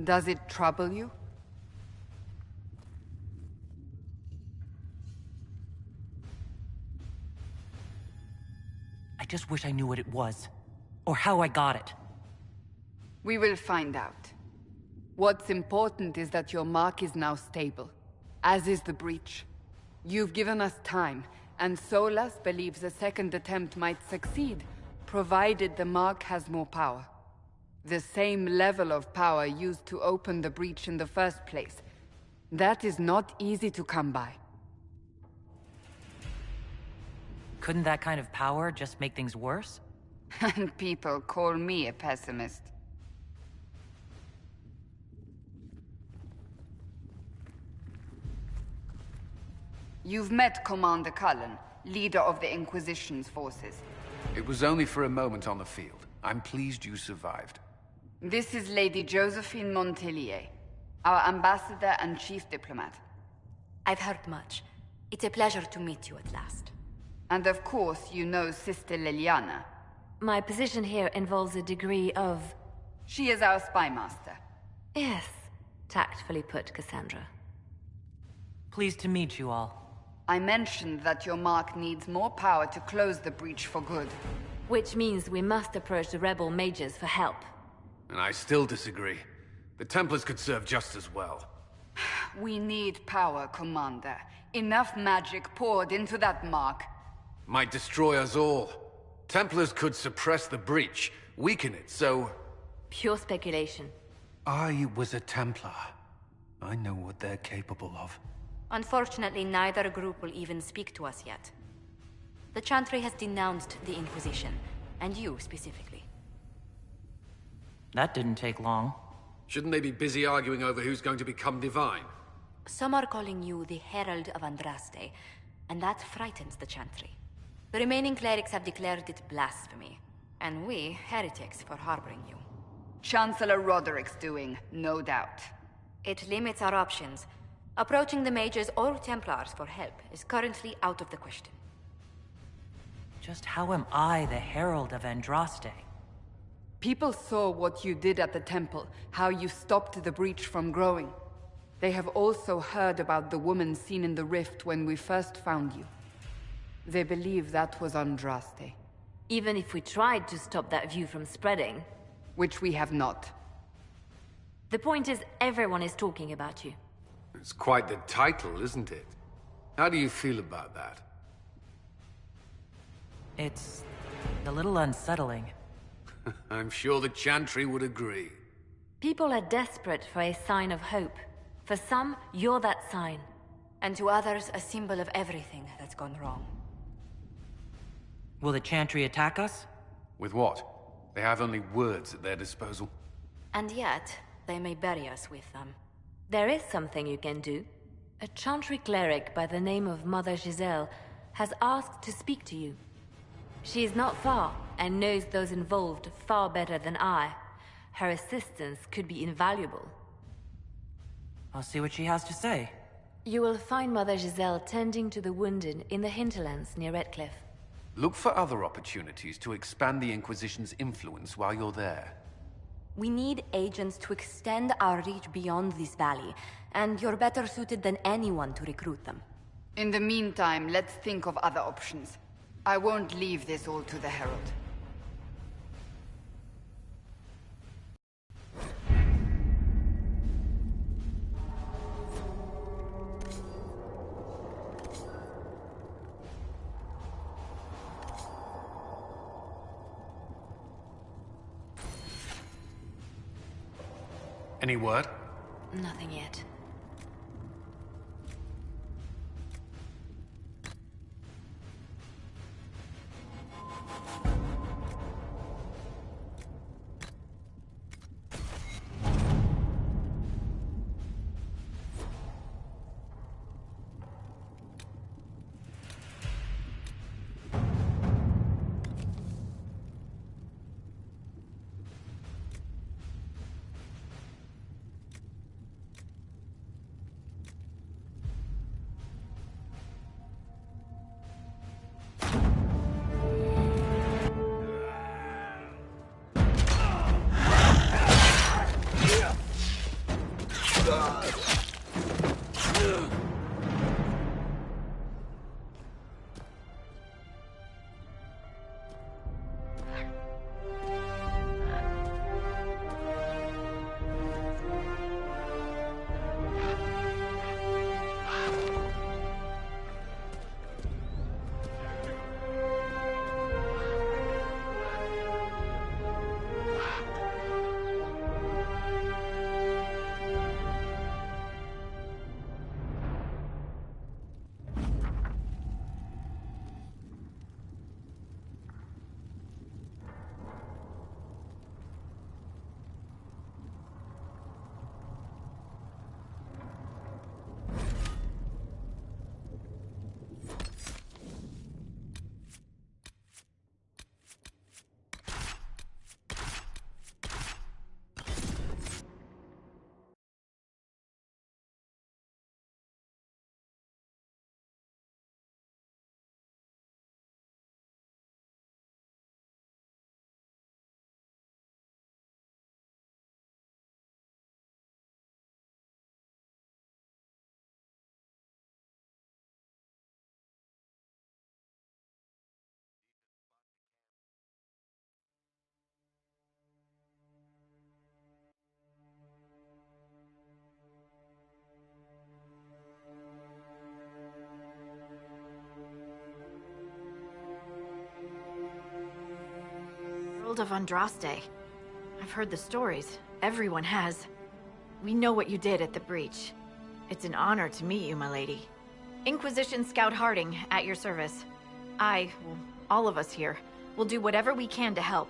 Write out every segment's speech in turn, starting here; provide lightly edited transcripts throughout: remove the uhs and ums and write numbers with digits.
Does it trouble you? I just wish I knew what it was. Or how I got it. We will find out. What's important is that your mark is now stable, as is the breach. You've given us time, and Solas believes a second attempt might succeed, provided the mark has more power. The same level of power used to open the breach in the first place. That is not easy to come by. Couldn't that kind of power just make things worse? And people call me a pessimist. You've met Commander Cullen, leader of the Inquisition's forces. It was only for a moment on the field. I'm pleased you survived. This is Lady Josephine Montelier, our ambassador and chief diplomat. I've heard much. It's a pleasure to meet you at last. And of course, you know Sister Liliana. My position here involves a degree of... She is our spy master. Yes, tactfully put, Cassandra. Pleased to meet you all. I mentioned that your mark needs more power to close the breach for good. Which means we must approach the rebel mages for help. And I still disagree. The Templars could serve just as well. We need power, Commander. Enough magic poured into that mark. Might destroy us all. Templars could suppress the breach, weaken it, so... Pure speculation. I was a Templar. I know what they're capable of. Unfortunately, neither group will even speak to us yet. The Chantry has denounced the Inquisition, and you specifically. That didn't take long. Shouldn't they be busy arguing over who's going to become divine? Some are calling you the Herald of Andraste, and that frightens the Chantry. The remaining clerics have declared it blasphemy, and we, heretics, for harboring you. Chancellor Roderick's doing, no doubt. It limits our options. Approaching the mages or Templars for help is currently out of the question. Just how am I the Herald of Andraste? People saw what you did at the temple, how you stopped the breach from growing. They have also heard about the woman seen in the rift when we first found you. They believe that was Andraste. Even if we tried to stop that view from spreading... Which we have not. The point is, everyone is talking about you. It's quite the title, isn't it? How do you feel about that? It's a little unsettling. I'm sure the Chantry would agree. People are desperate for a sign of hope. For some, you're that sign. And to others, a symbol of everything that's gone wrong. Will the Chantry attack us? With what? They have only words at their disposal. And yet, they may bury us with them. There is something you can do. A Chantry cleric by the name of Mother Giselle has asked to speak to you. She is not far, and knows those involved far better than I. Her assistance could be invaluable. I'll see what she has to say. You will find Mother Giselle tending to the wounded in the hinterlands near Redcliffe. Look for other opportunities to expand the Inquisition's influence while you're there. We need agents to extend our reach beyond this valley, and you're better suited than anyone to recruit them. In the meantime, let's think of other options. I won't leave this all to the Herald. Any word? Nothing yet. Herald of Andraste. I've heard the stories. Everyone has. We know what you did at the breach. It's an honor to meet you, my lady. Inquisition Scout Harding, at your service. All of us here, will do whatever we can to help.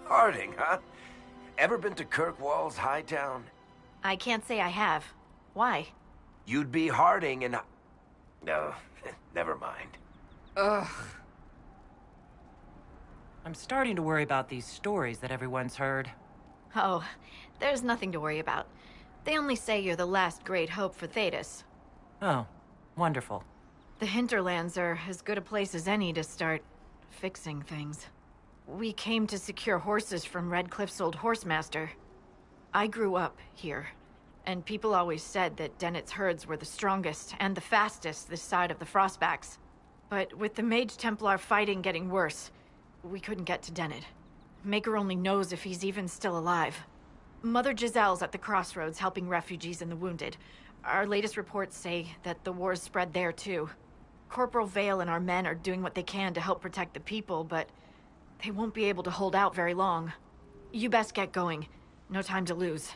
Harding, huh? Ever been to Kirkwall's Hightown? I can't say I have. Why? You'd be Harding and... No, never mind. Ugh. I'm starting to worry about these stories that everyone's heard. Oh, there's nothing to worry about. They only say you're the last great hope for Thetis. Oh, wonderful. The hinterlands are as good a place as any to start fixing things. We came to secure horses from Redcliffe's old horsemaster. I grew up here, and people always said that Dennett's herds were the strongest and the fastest this side of the Frostbacks. But with the Mage Templar fighting getting worse, we couldn't get to Dennett. Maker only knows if he's even still alive. Mother Giselle's at the crossroads helping refugees and the wounded. Our latest reports say that the war's spread there too. Corporal Vale and our men are doing what they can to help protect the people, but they won't be able to hold out very long. You best get going. No time to lose.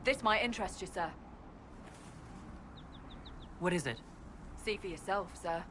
This might interest you, sir. What is it? See for yourself, sir.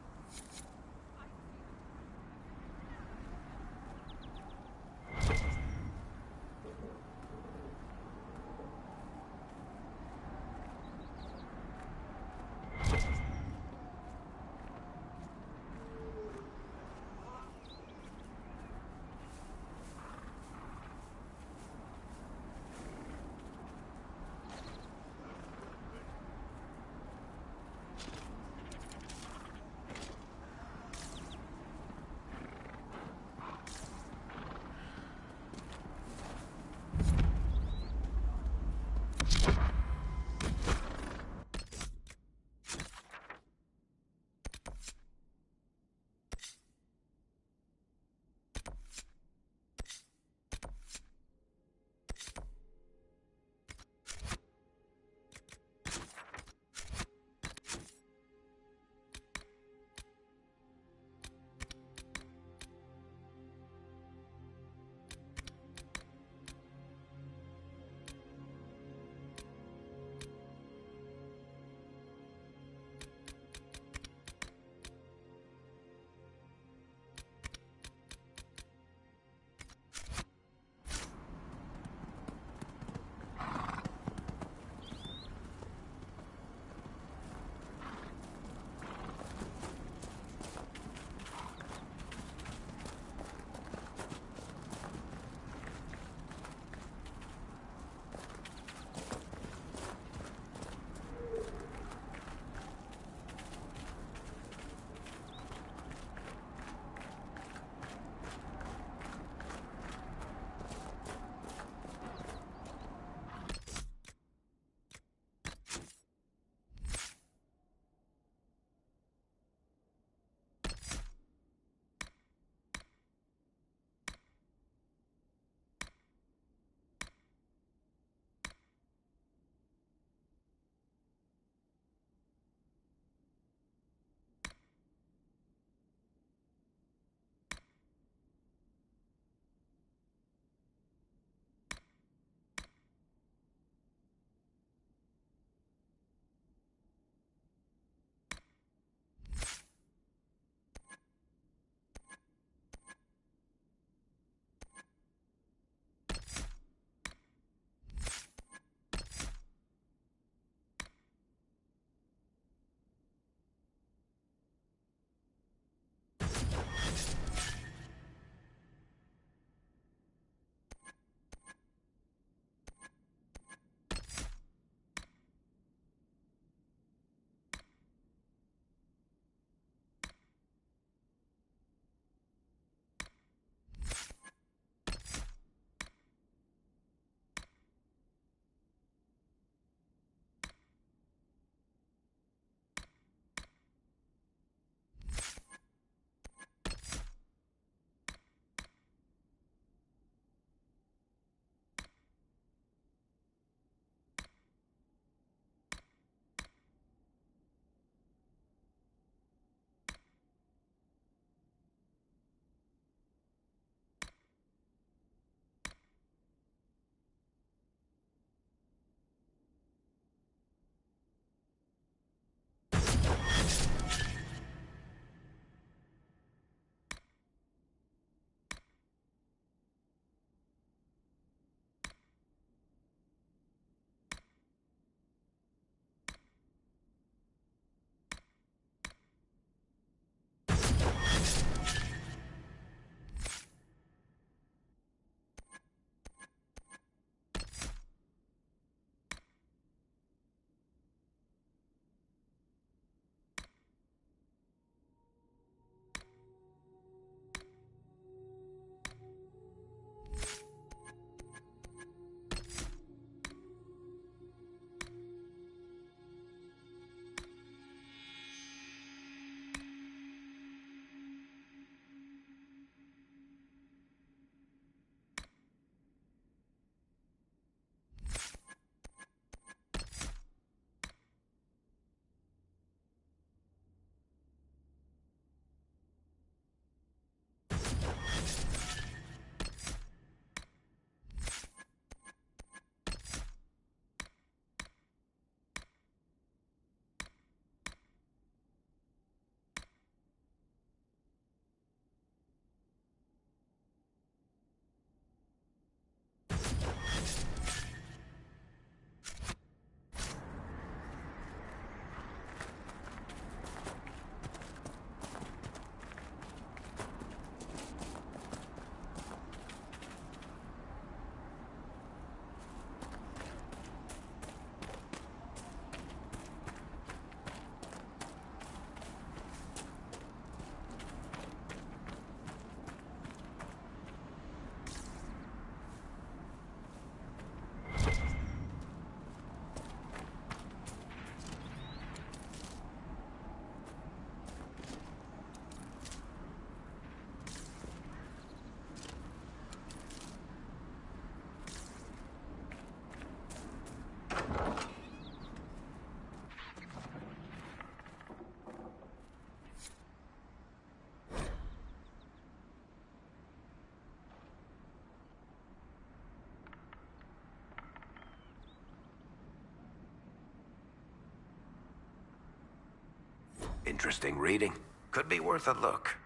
Interesting reading. Could be worth a look.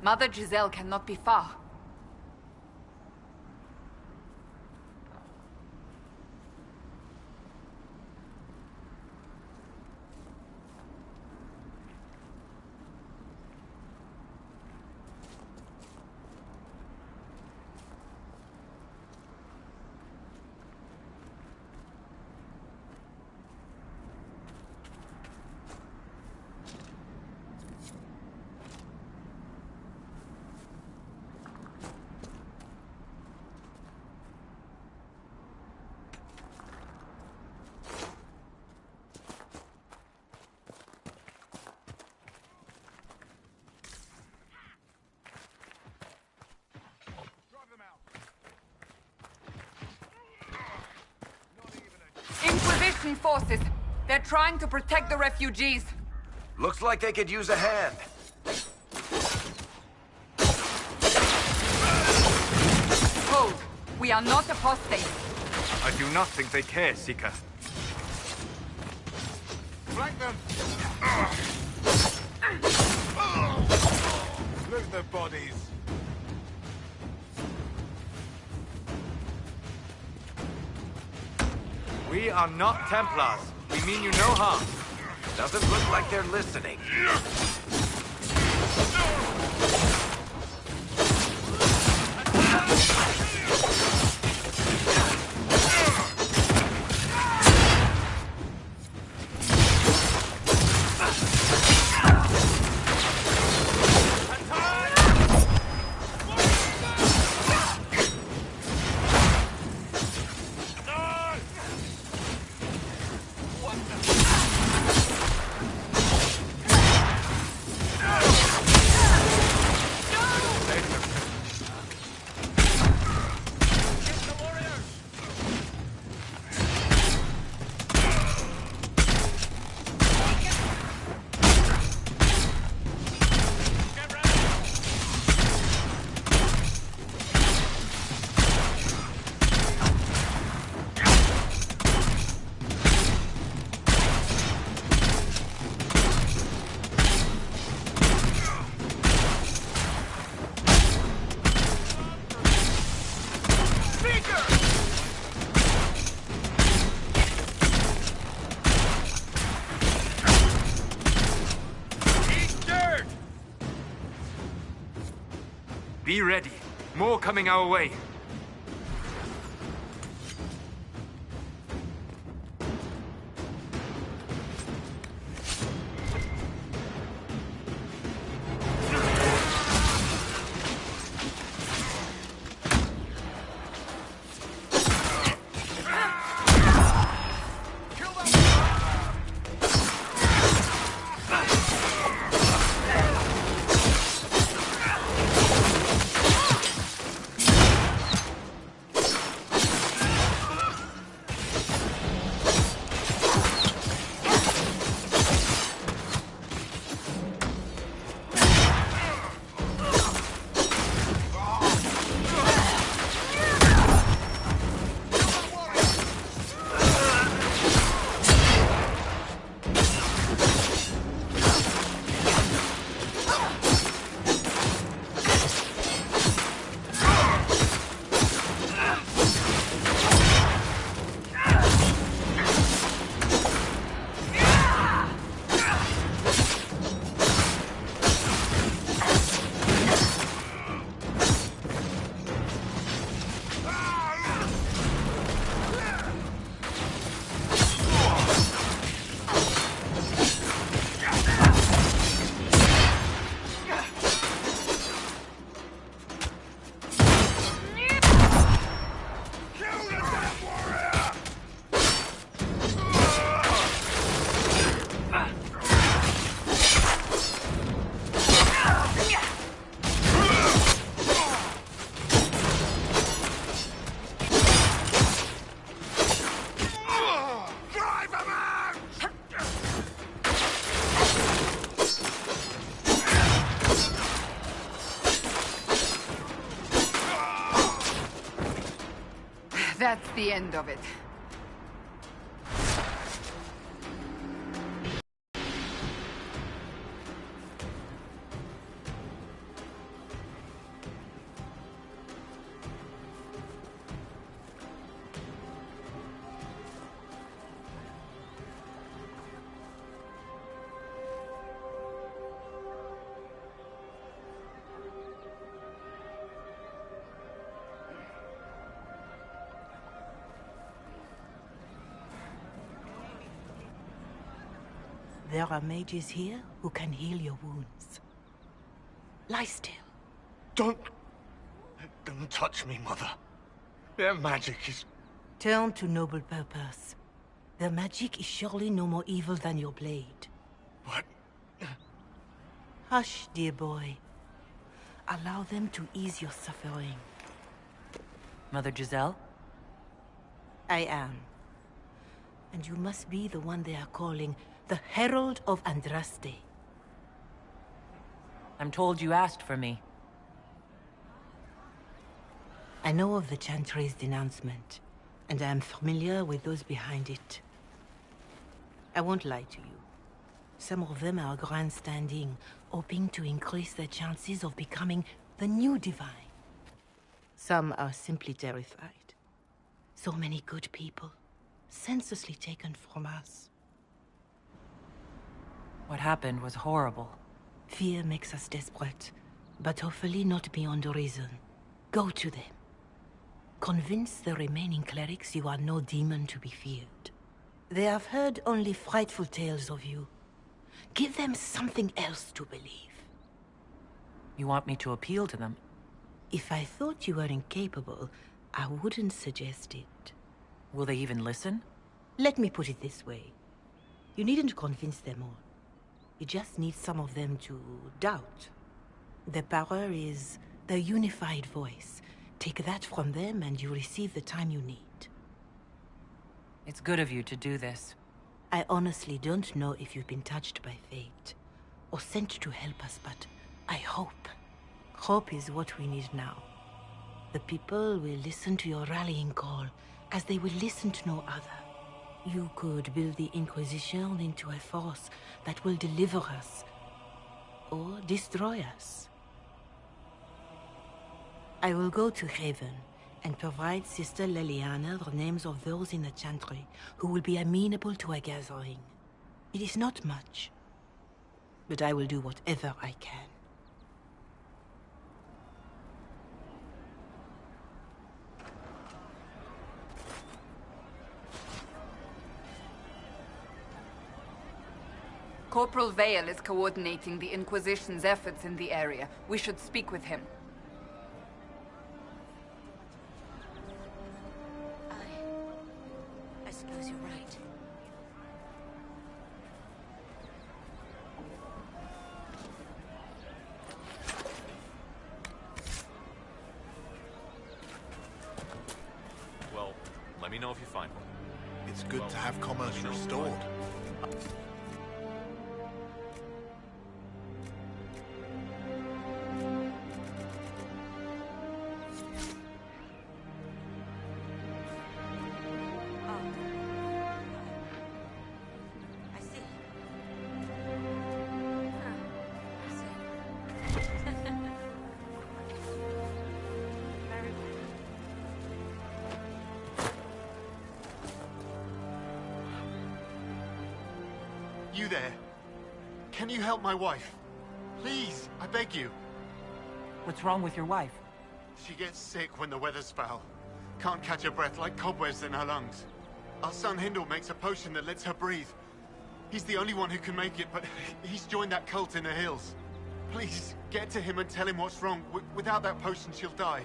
Mother Giselle cannot be far. Inquisition forces. They're trying to protect the refugees. Looks like they could use a hand. Hold. We are not apostates. I do not think they care, Seeker. Flank them! Loot the bodies. We are not Templars. We mean you no harm. Doesn't look like they're listening. Be ready. More coming our way. That's the end of it. There are mages here who can heal your wounds. Lie still. Don't touch me, Mother. Their magic is... Turn to noble purpose. Their magic is surely no more evil than your blade. What? Hush, dear boy. Allow them to ease your suffering. Mother Giselle? I am. And you must be the one they are calling the Herald of Andraste. I'm told you asked for me. I know of the Chantry's denouncement, and I am familiar with those behind it. I won't lie to you. Some of them are grandstanding, hoping to increase their chances of becoming the new divine. Some are simply terrified. So many good people, senselessly taken from us. What happened was horrible. Fear makes us desperate, but hopefully not beyond reason. Go to them. Convince the remaining clerics you are no demon to be feared. They have heard only frightful tales of you. Give them something else to believe. You want me to appeal to them? If I thought you were incapable, I wouldn't suggest it. Will they even listen? Let me put it this way. You needn't convince them all. You just need some of them to doubt. Their power is their unified voice. Take that from them and you receive the time you need. It's good of you to do this. I honestly don't know if you've been touched by fate, or sent to help us, but I hope. Hope is what we need now. The people will listen to your rallying call, as they will listen to no other. You could build the Inquisition into a force that will deliver us, or destroy us. I will go to Haven and provide Sister Leliana the names of those in the Chantry who will be amenable to a gathering. It is not much, but I will do whatever I can. Corporal Vale is coordinating the Inquisition's efforts in the area. We should speak with him. I suppose you're right. Well, let me know if you find one. It's good to have commerce restored. You there? Can you help my wife? Please, I beg you. What's wrong with your wife? She gets sick when the weather's foul. Can't catch her breath like cobwebs in her lungs. Our son Hindle makes a potion that lets her breathe. He's the only one who can make it, but he's joined that cult in the hills. Please, get to him and tell him what's wrong. Without that potion, she'll die.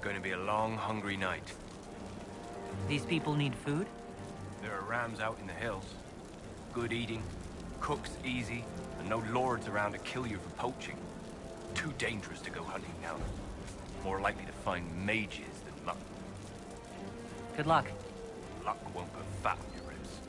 going to be a long, hungry night. These people need food? There are rams out in the hills. Good eating, cooks easy, and no lords around to kill you for poaching. Too dangerous to go hunting now. More likely to find mages than luck. Good luck. Luck won't put fat on your ribs.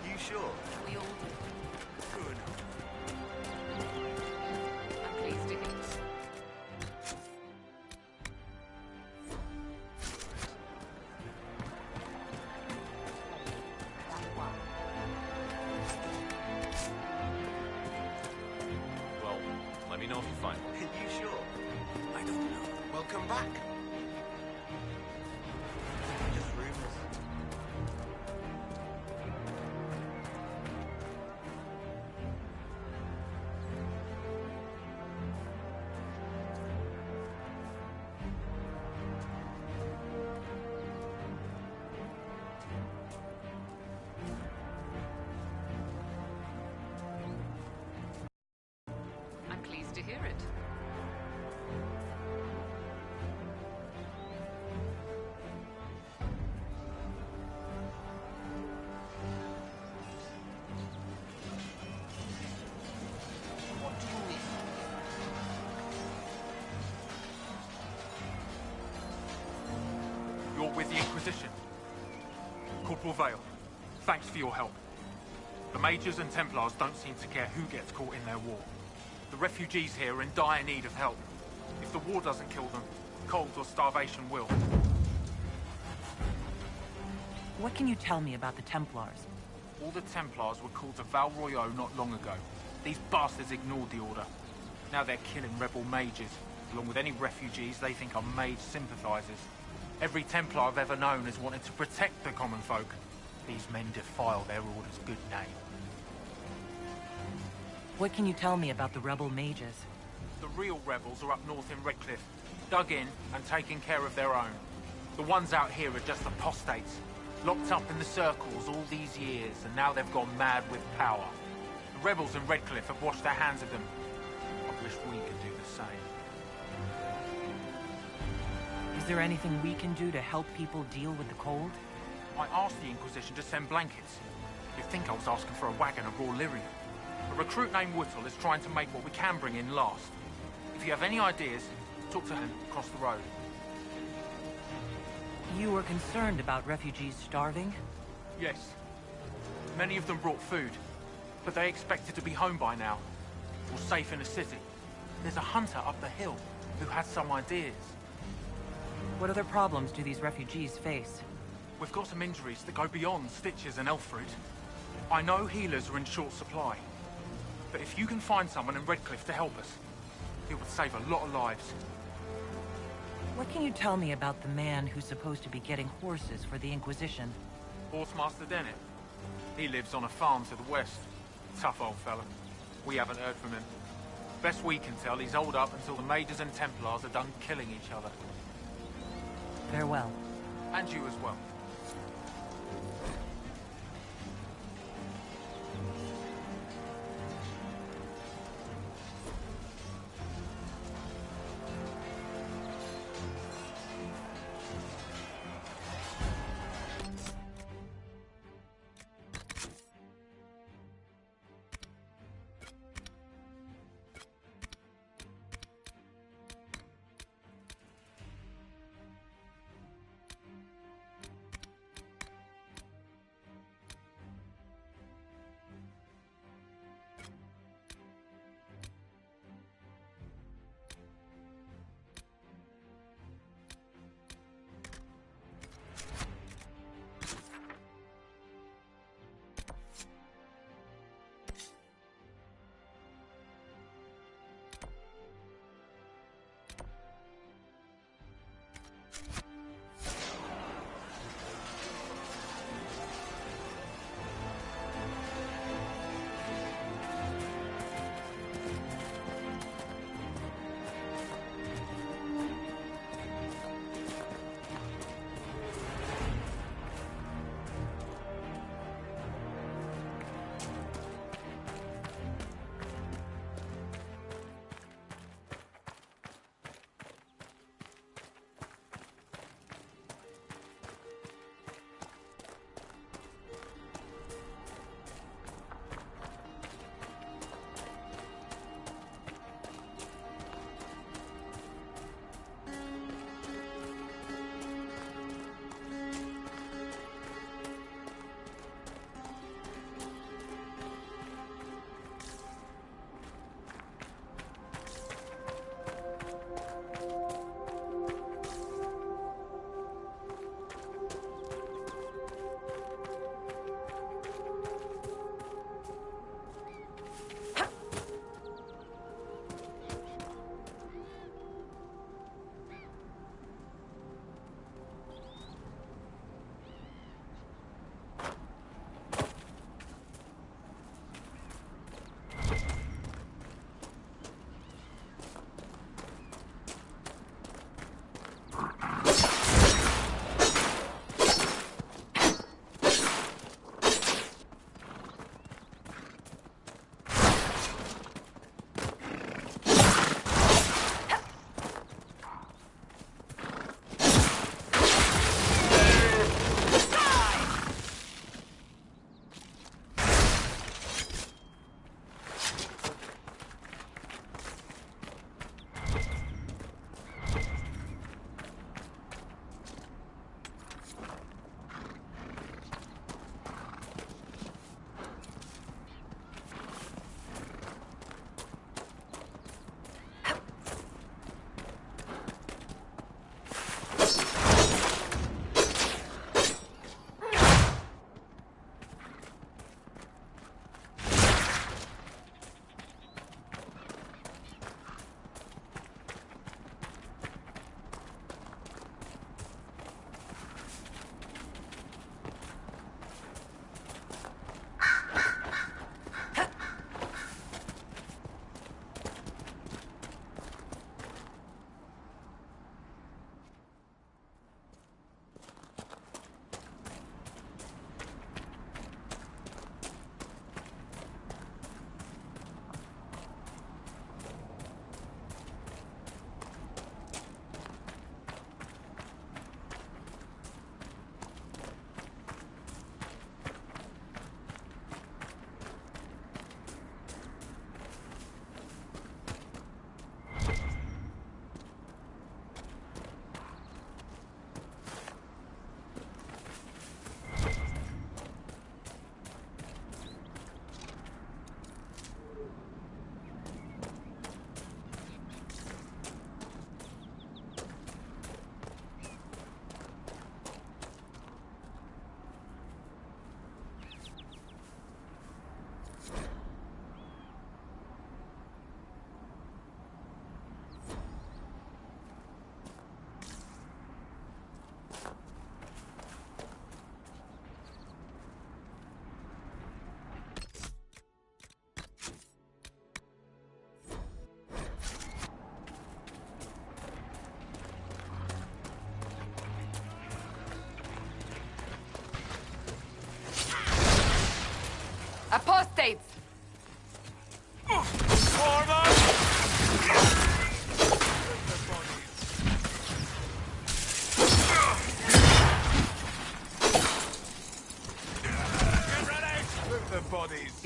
You sure? We all do. Good. I'm pleased to hear. Well, let me know if you find one. You sure? I don't know. Well, come back. Just rumors. I'm pleased to hear it. What do you need? You're with the Inquisition. Corporal Vale, thanks for your help. The Mages and Templars don't seem to care who gets caught in their war. The refugees here are in dire need of help. If the war doesn't kill them, cold or starvation will. What can you tell me about the Templars? All the Templars were called to Val Royeaux not long ago. These bastards ignored the order. Now they're killing rebel mages, along with any refugees they think are mage sympathizers. Every Templar I've ever known has wanted to protect the common folk. These men defile their order's good name. What can you tell me about the rebel mages? The real rebels are up north in Redcliffe, dug in and taking care of their own. The ones out here are just apostates, locked up in the circles all these years, and now they've gone mad with power. The rebels in Redcliffe have washed their hands of them. I wish we could do the same. Is there anything we can do to help people deal with the cold? I asked the Inquisition to send blankets. You'd think I was asking for a wagon of raw lyrium. A recruit named Whittle is trying to make what we can bring in last. If you have any ideas, talk to him across the road. You were concerned about refugees starving? Yes. Many of them brought food, but they expected to be home by now, or safe in a city. There's a hunter up the hill who has some ideas. What other problems do these refugees face? We've got some injuries that go beyond stitches and elf fruit. I know healers are in short supply, but if you can find someone in Redcliffe to help us, it would save a lot of lives. What can you tell me about the man who's supposed to be getting horses for the Inquisition? Horsemaster Dennett. He lives on a farm to the west. Tough old fella. We haven't heard from him. Best we can tell, he's holed up until the Mages and Templars are done killing each other. Farewell. And you as well.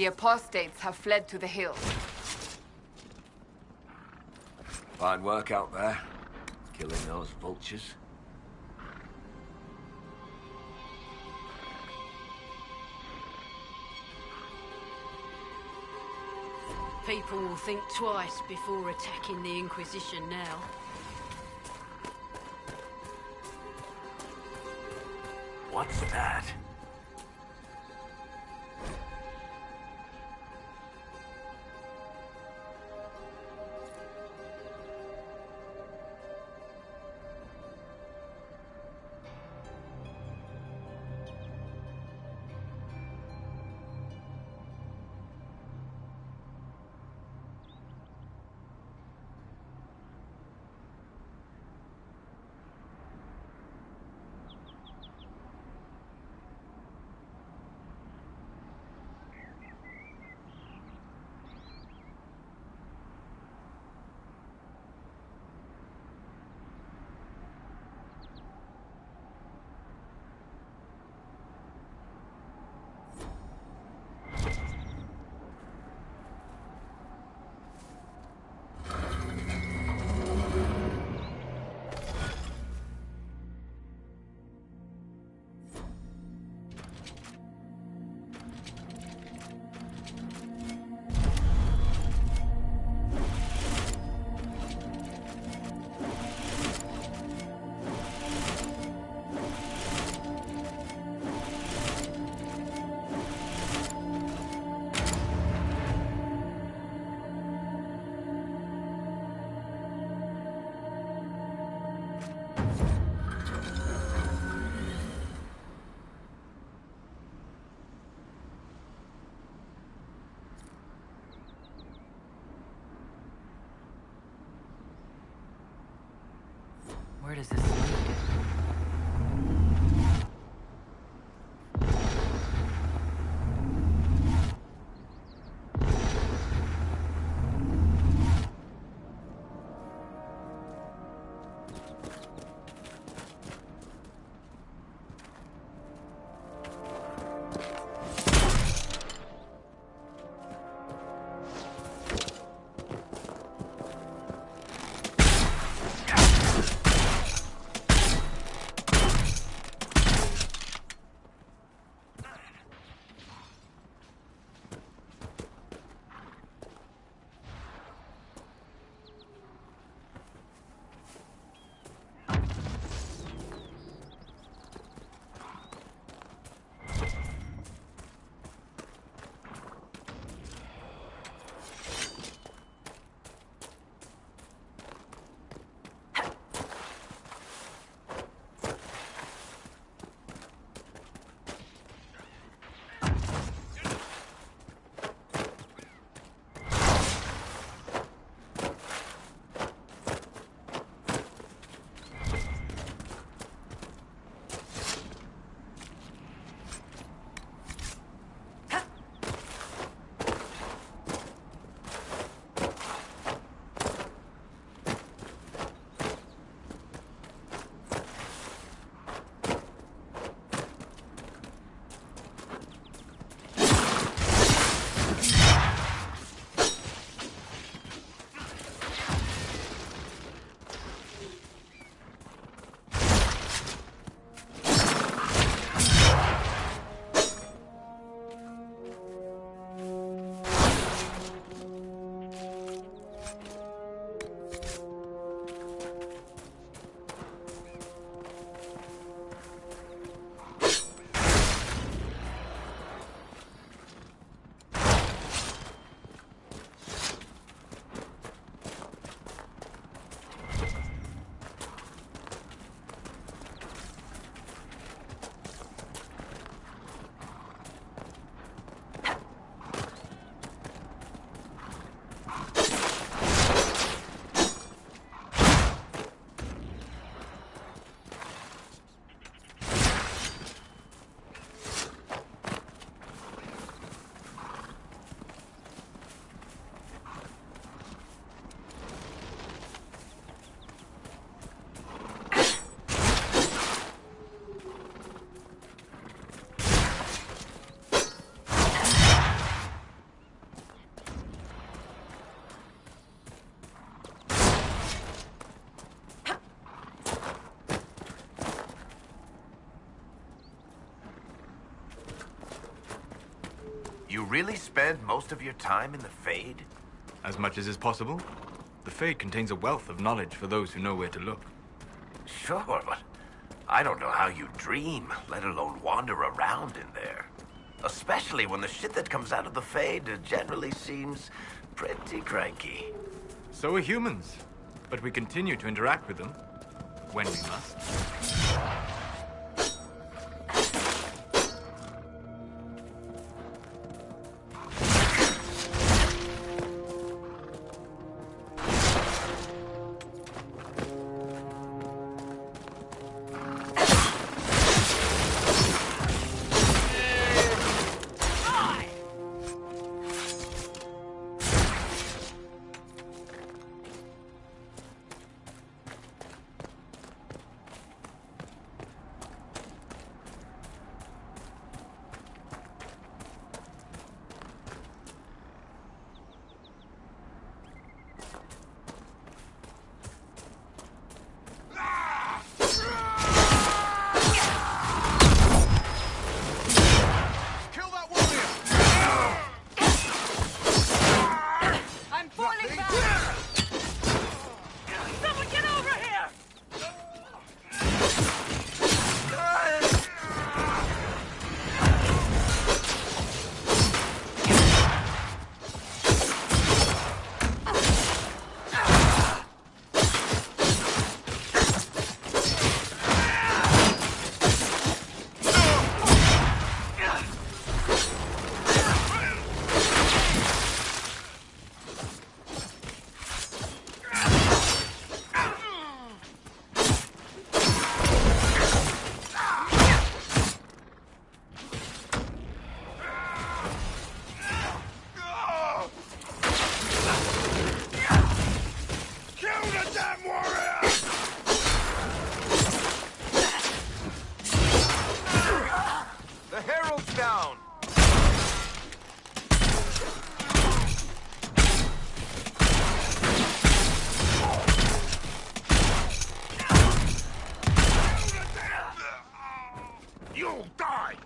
The apostates have fled to the hills. Fine work out there, killing those vultures. People will think twice before attacking the Inquisition now. What's that? Where does this lead? really spend most of your time in the Fade? As much as is possible. The Fade contains a wealth of knowledge for those who know where to look. Sure, but I don't know how you dream, let alone wander around in there. Especially when the shit that comes out of the Fade generally seems pretty cranky. So are humans. But we continue to interact with them. When we must.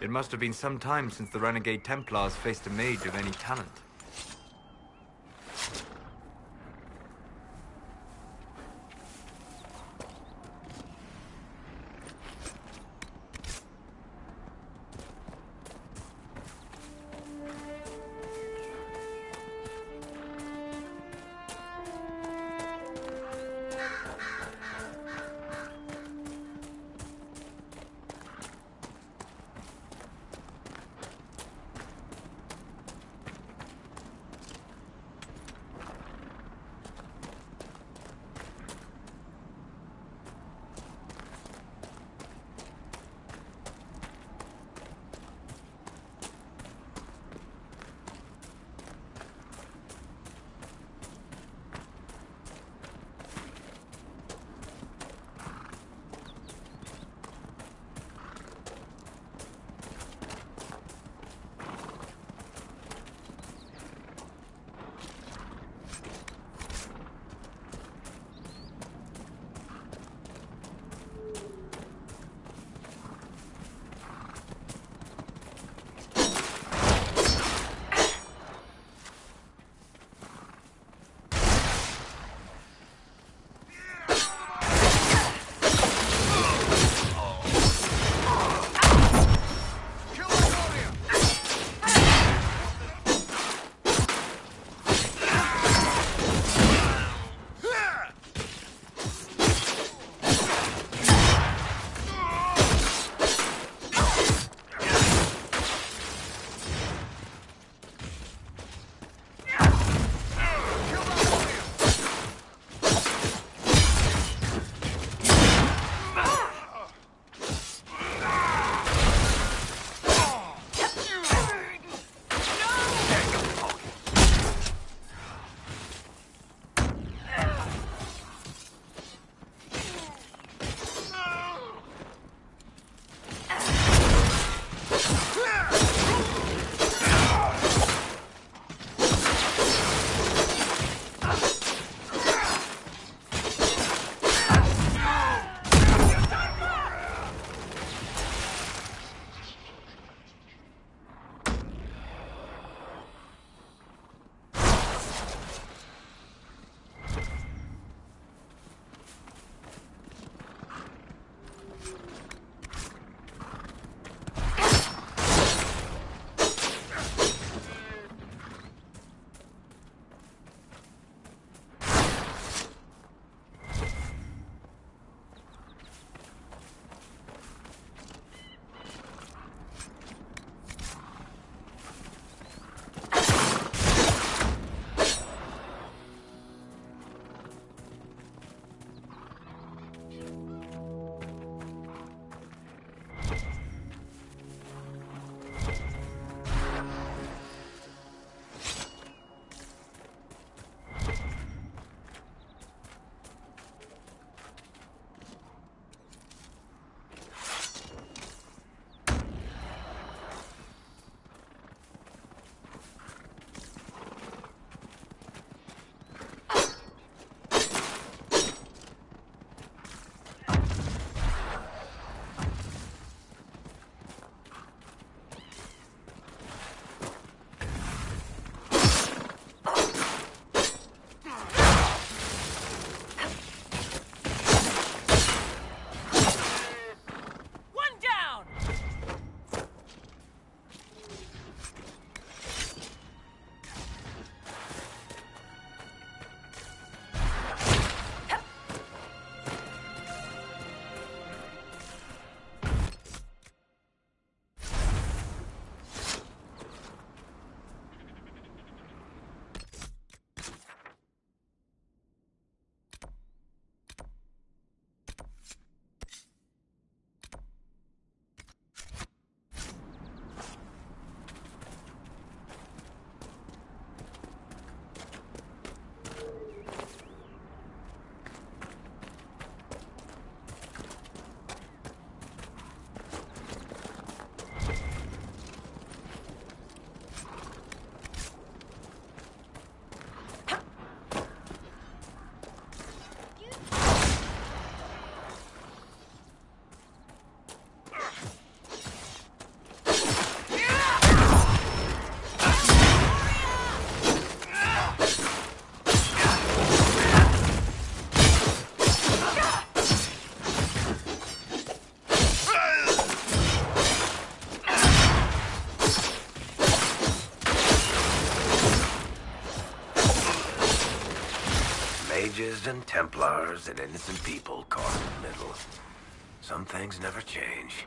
It must have been some time since the Renegade Templars faced a mage of any talent. and Templars and innocent people caught in the middle. Some things never change.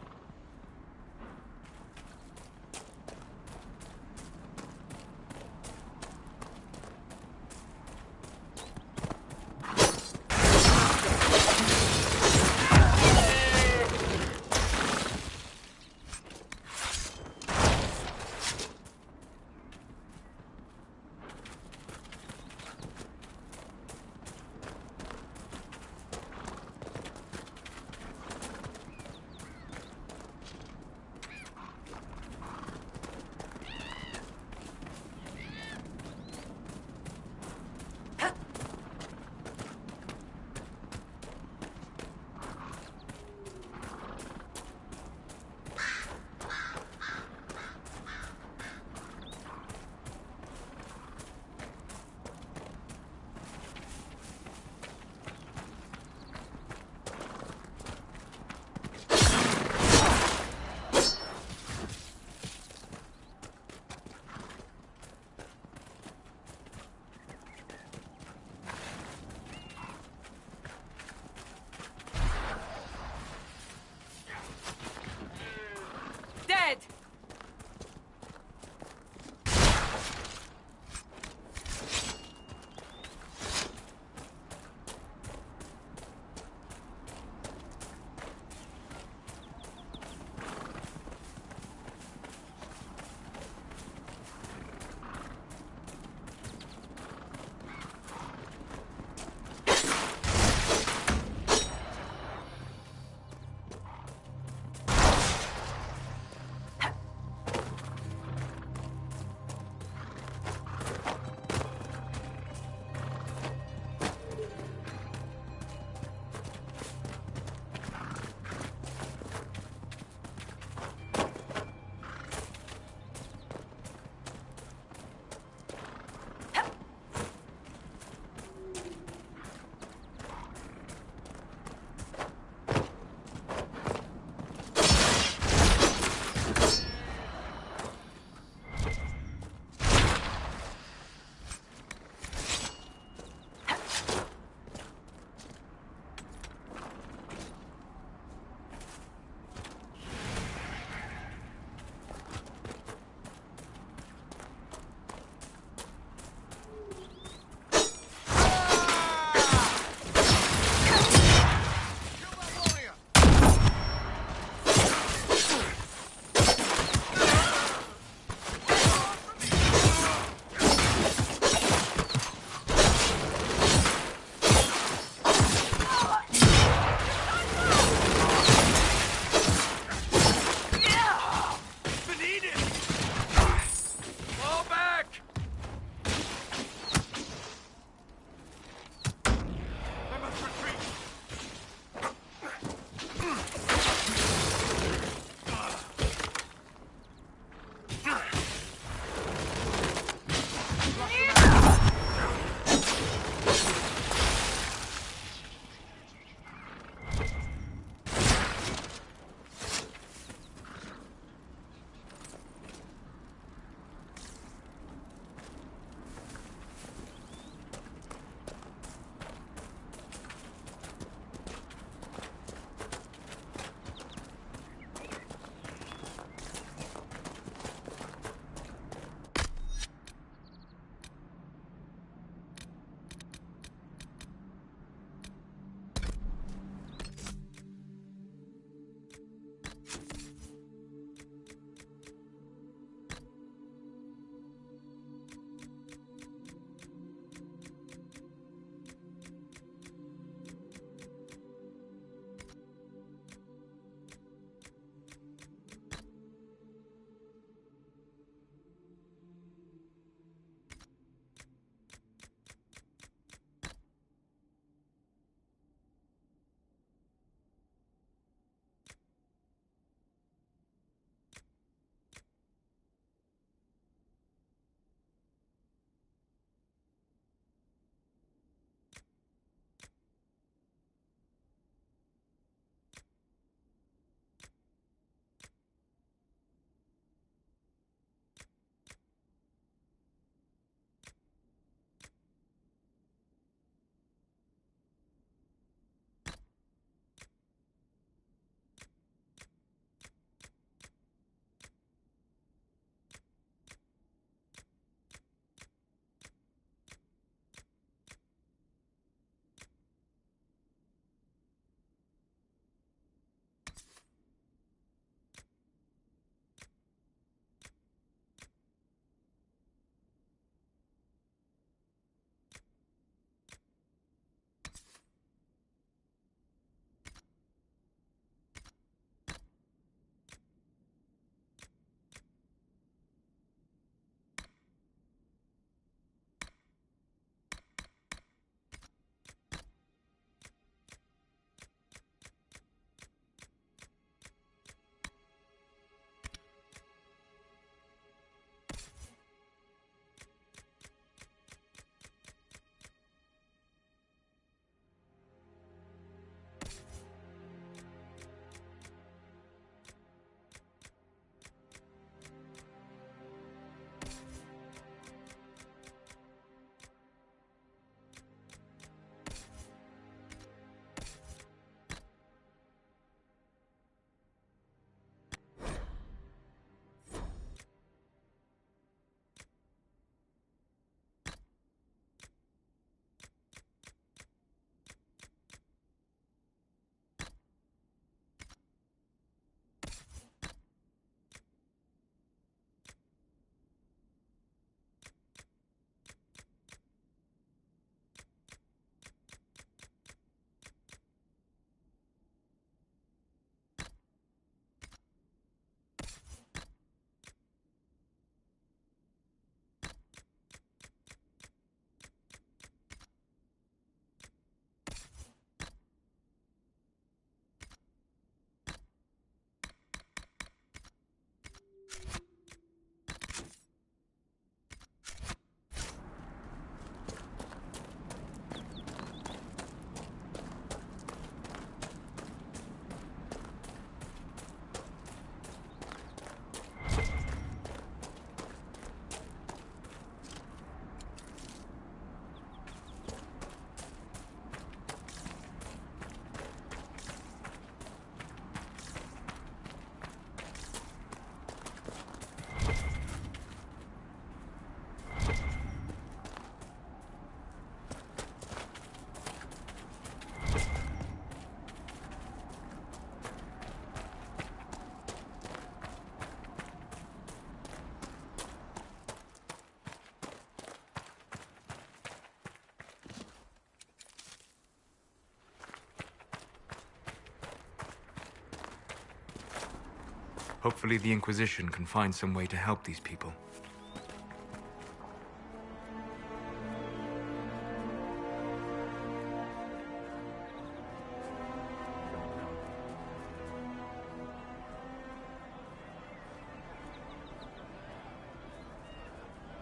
Hopefully the Inquisition can find some way to help these people.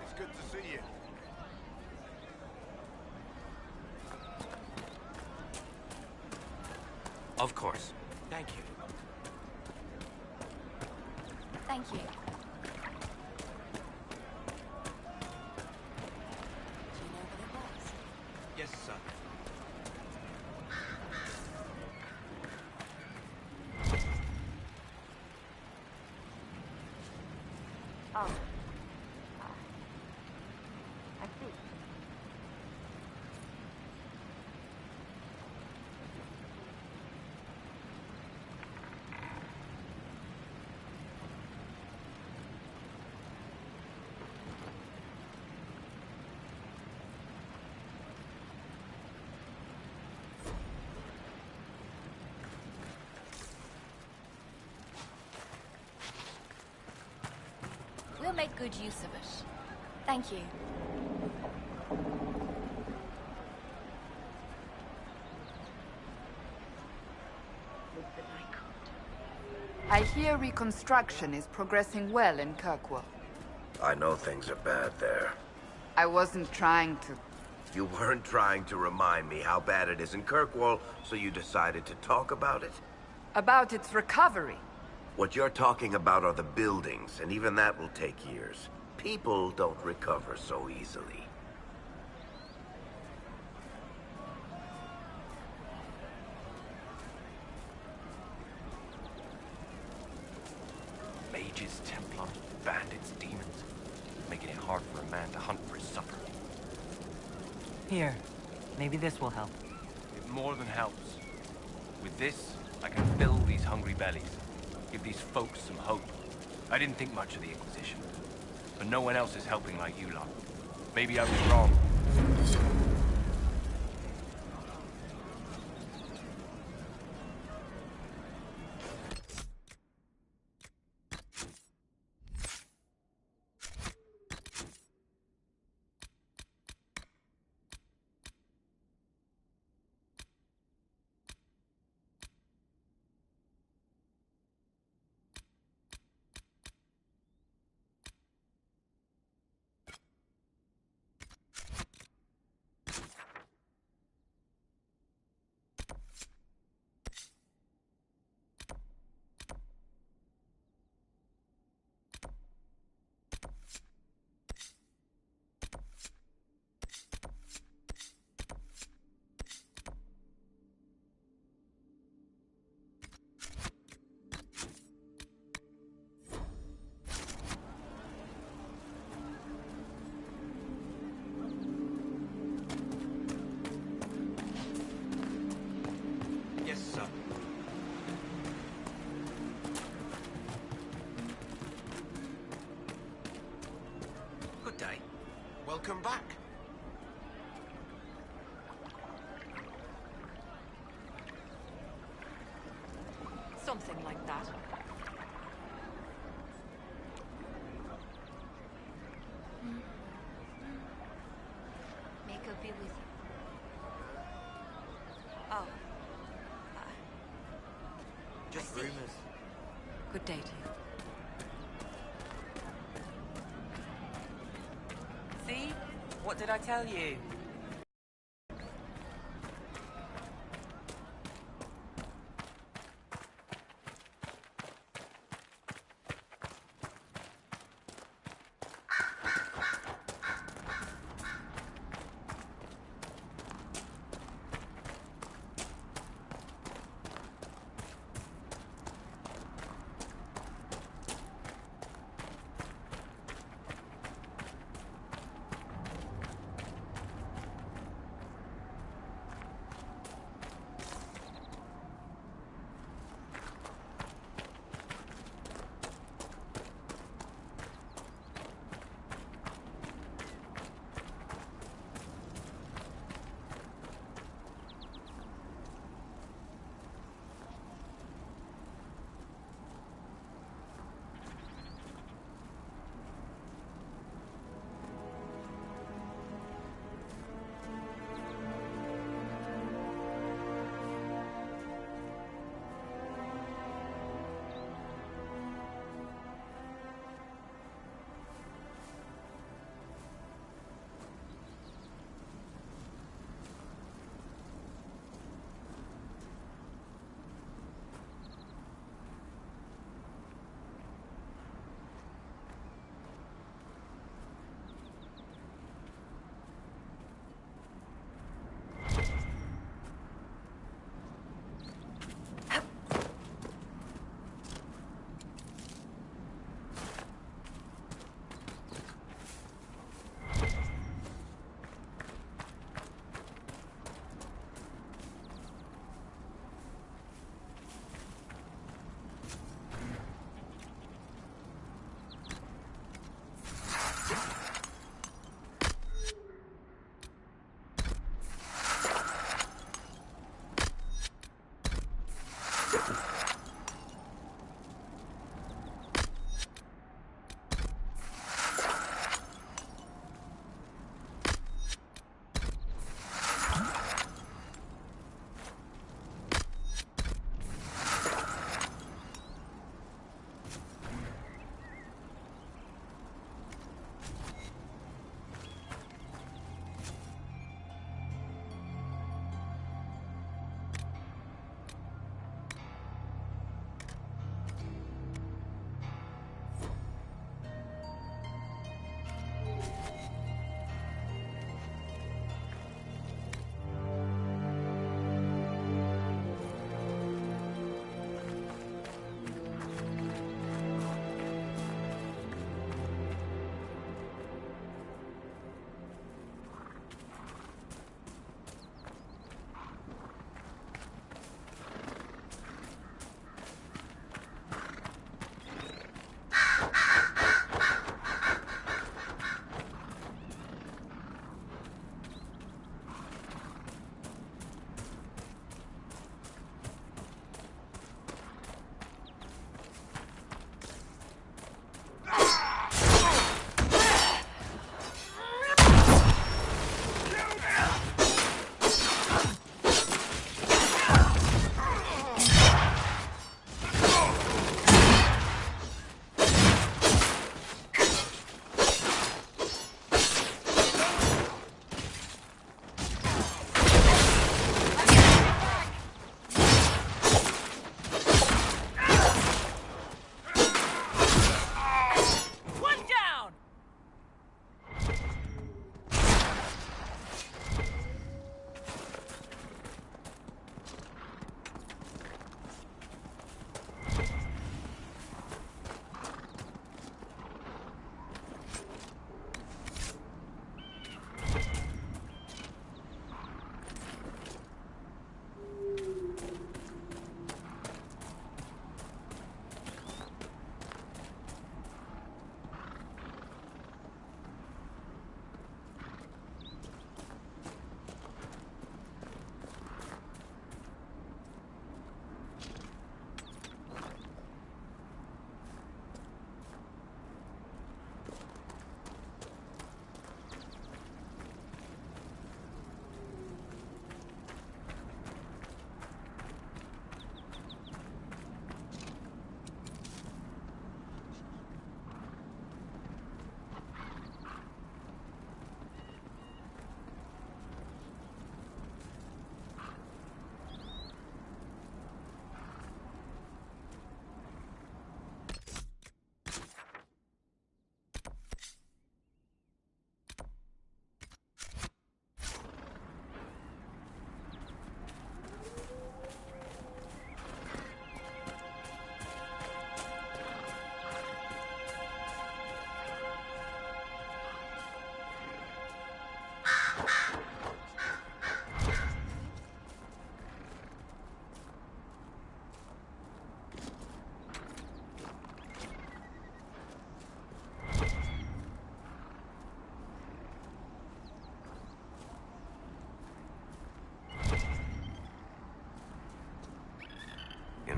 It's good to see you. Of course. Thank you. Thank you. Yes, sir. Oh. I see. We'll make good use of it. Thank you. I hear reconstruction is progressing well in Kirkwall. I know things are bad there. I wasn't trying to... You weren't trying to remind me how bad it is in Kirkwall, so you decided to talk about it? About its recovery. What you're talking about are the buildings, and even that will take years. People don't recover so easily. Mages, Templars, bandits, demons. Making it hard for a man to hunt for his supper. Here. Maybe this will help. It more than helps. With this, I can fill these hungry bellies. Give these folks some hope. I didn't think much of the Inquisition. But no one else is helping like you lot. Maybe I was wrong. Yes, sir. Good day. Welcome back. Something like that. May God be with you. Oh. Just rumors. Good day to you. See? What did I tell you?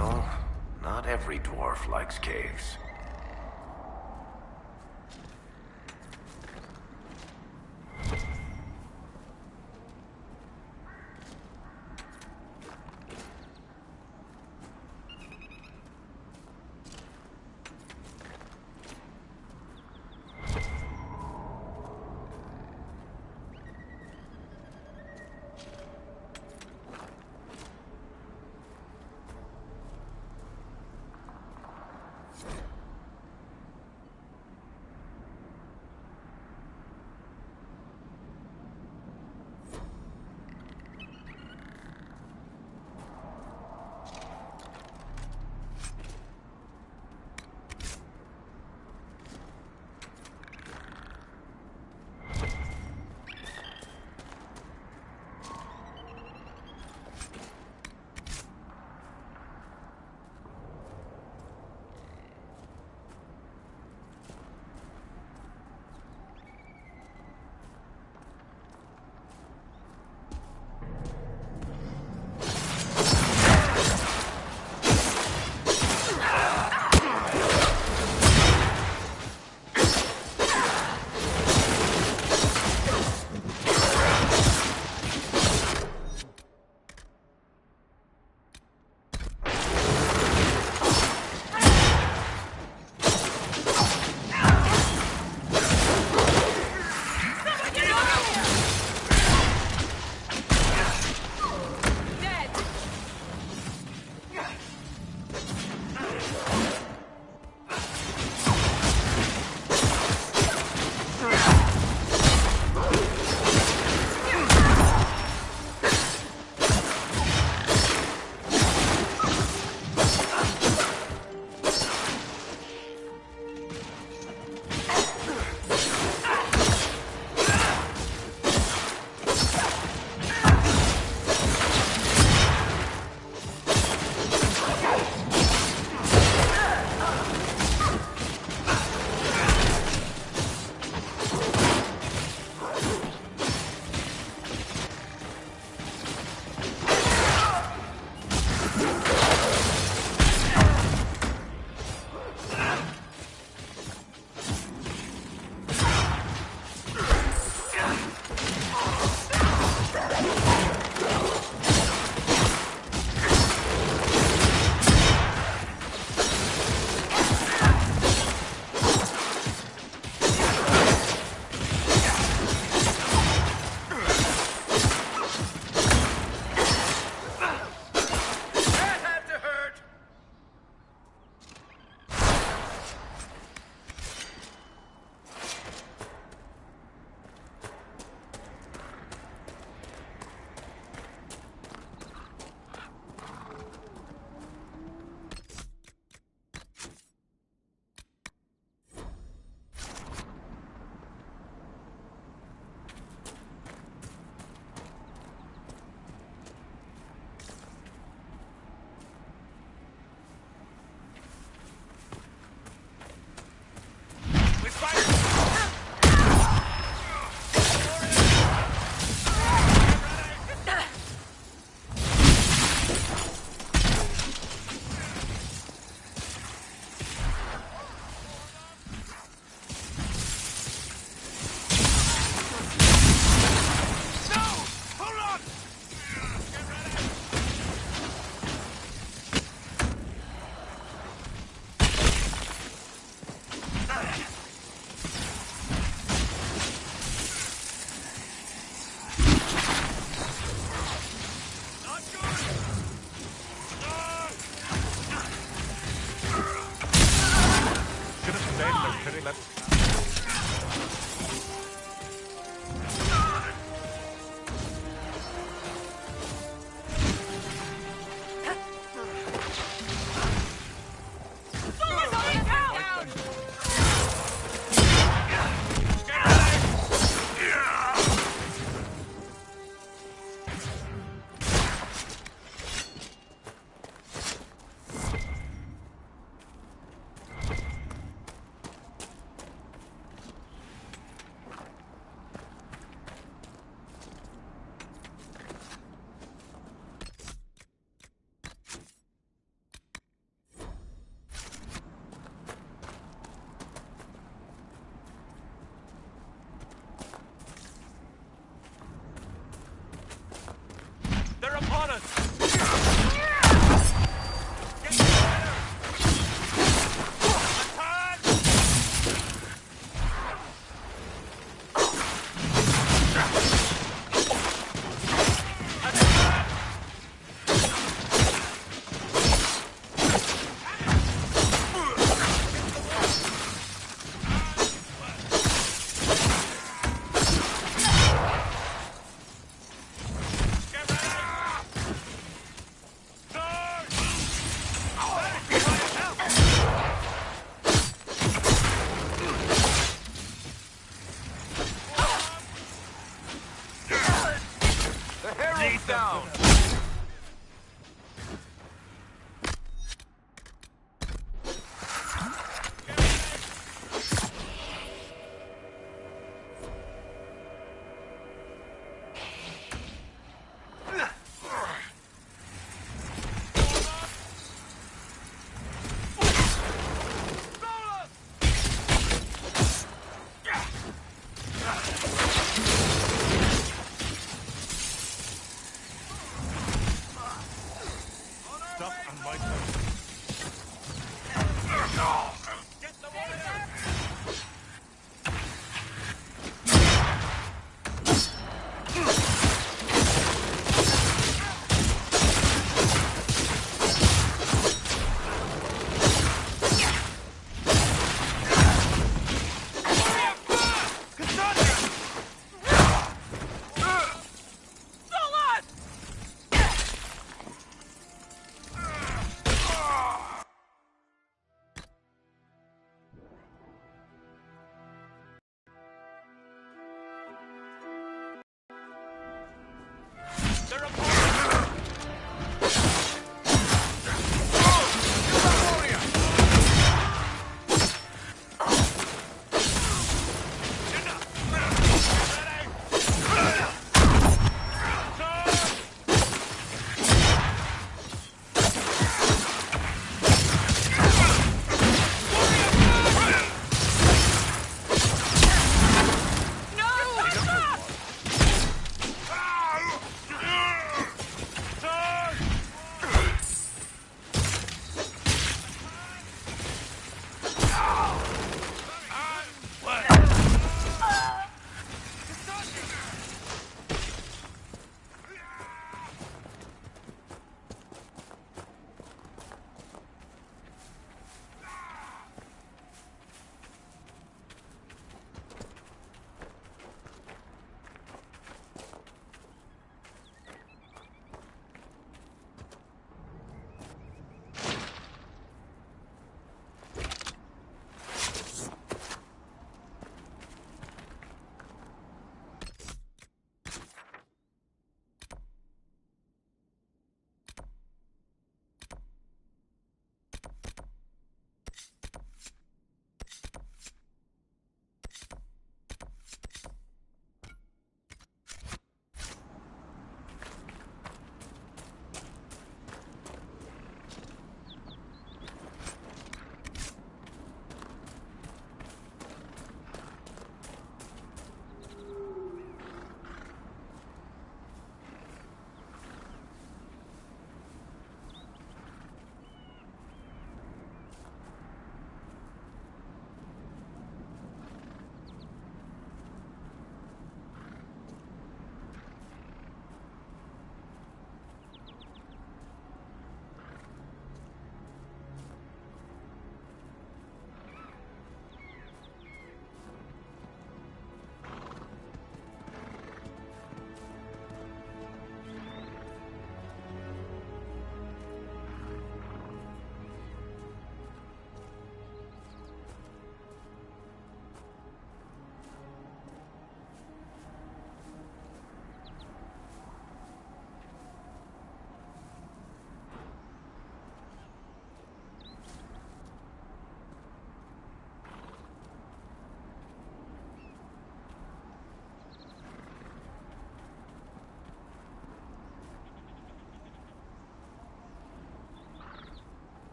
Well, not every dwarf likes caves.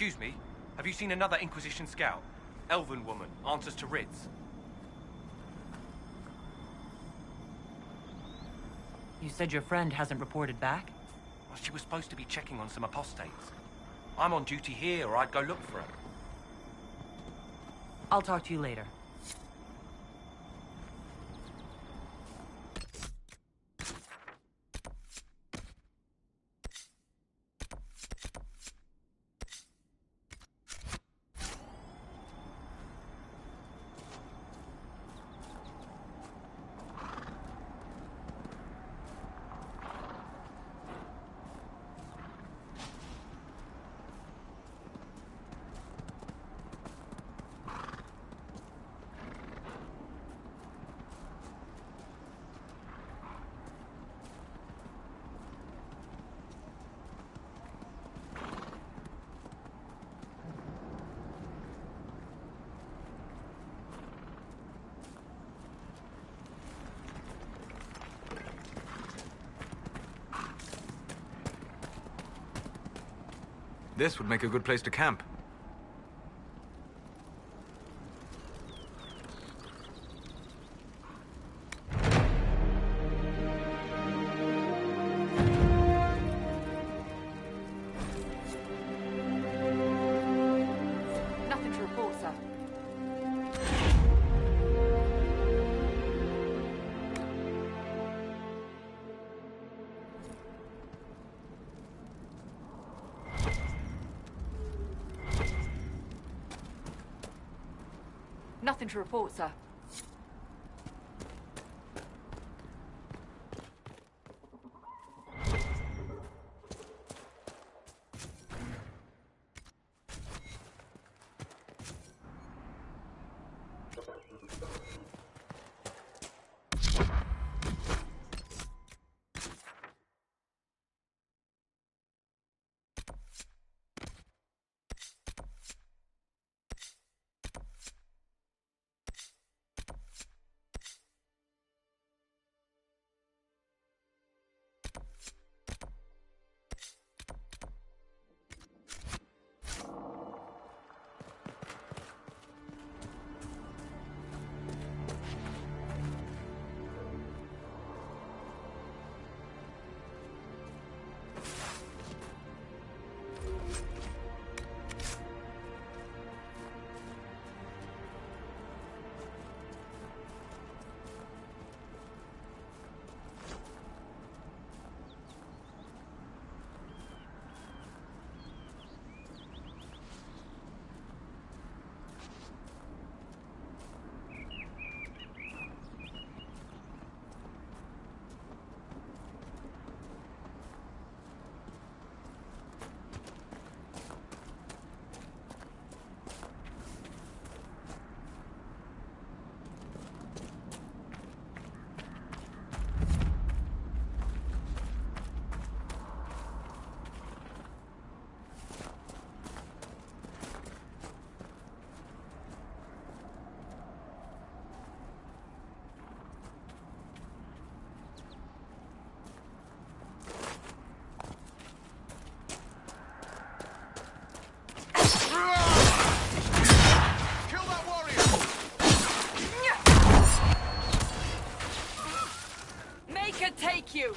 Excuse me, have you seen another Inquisition scout? Elven woman, answers to Rids. You said your friend hasn't reported back? Well, she was supposed to be checking on some apostates. I'm on duty here, or I'd go look for her. I'll talk to you later. This would make a good place to camp. Nothing to report, sir. Nothing to report, sir. Take you!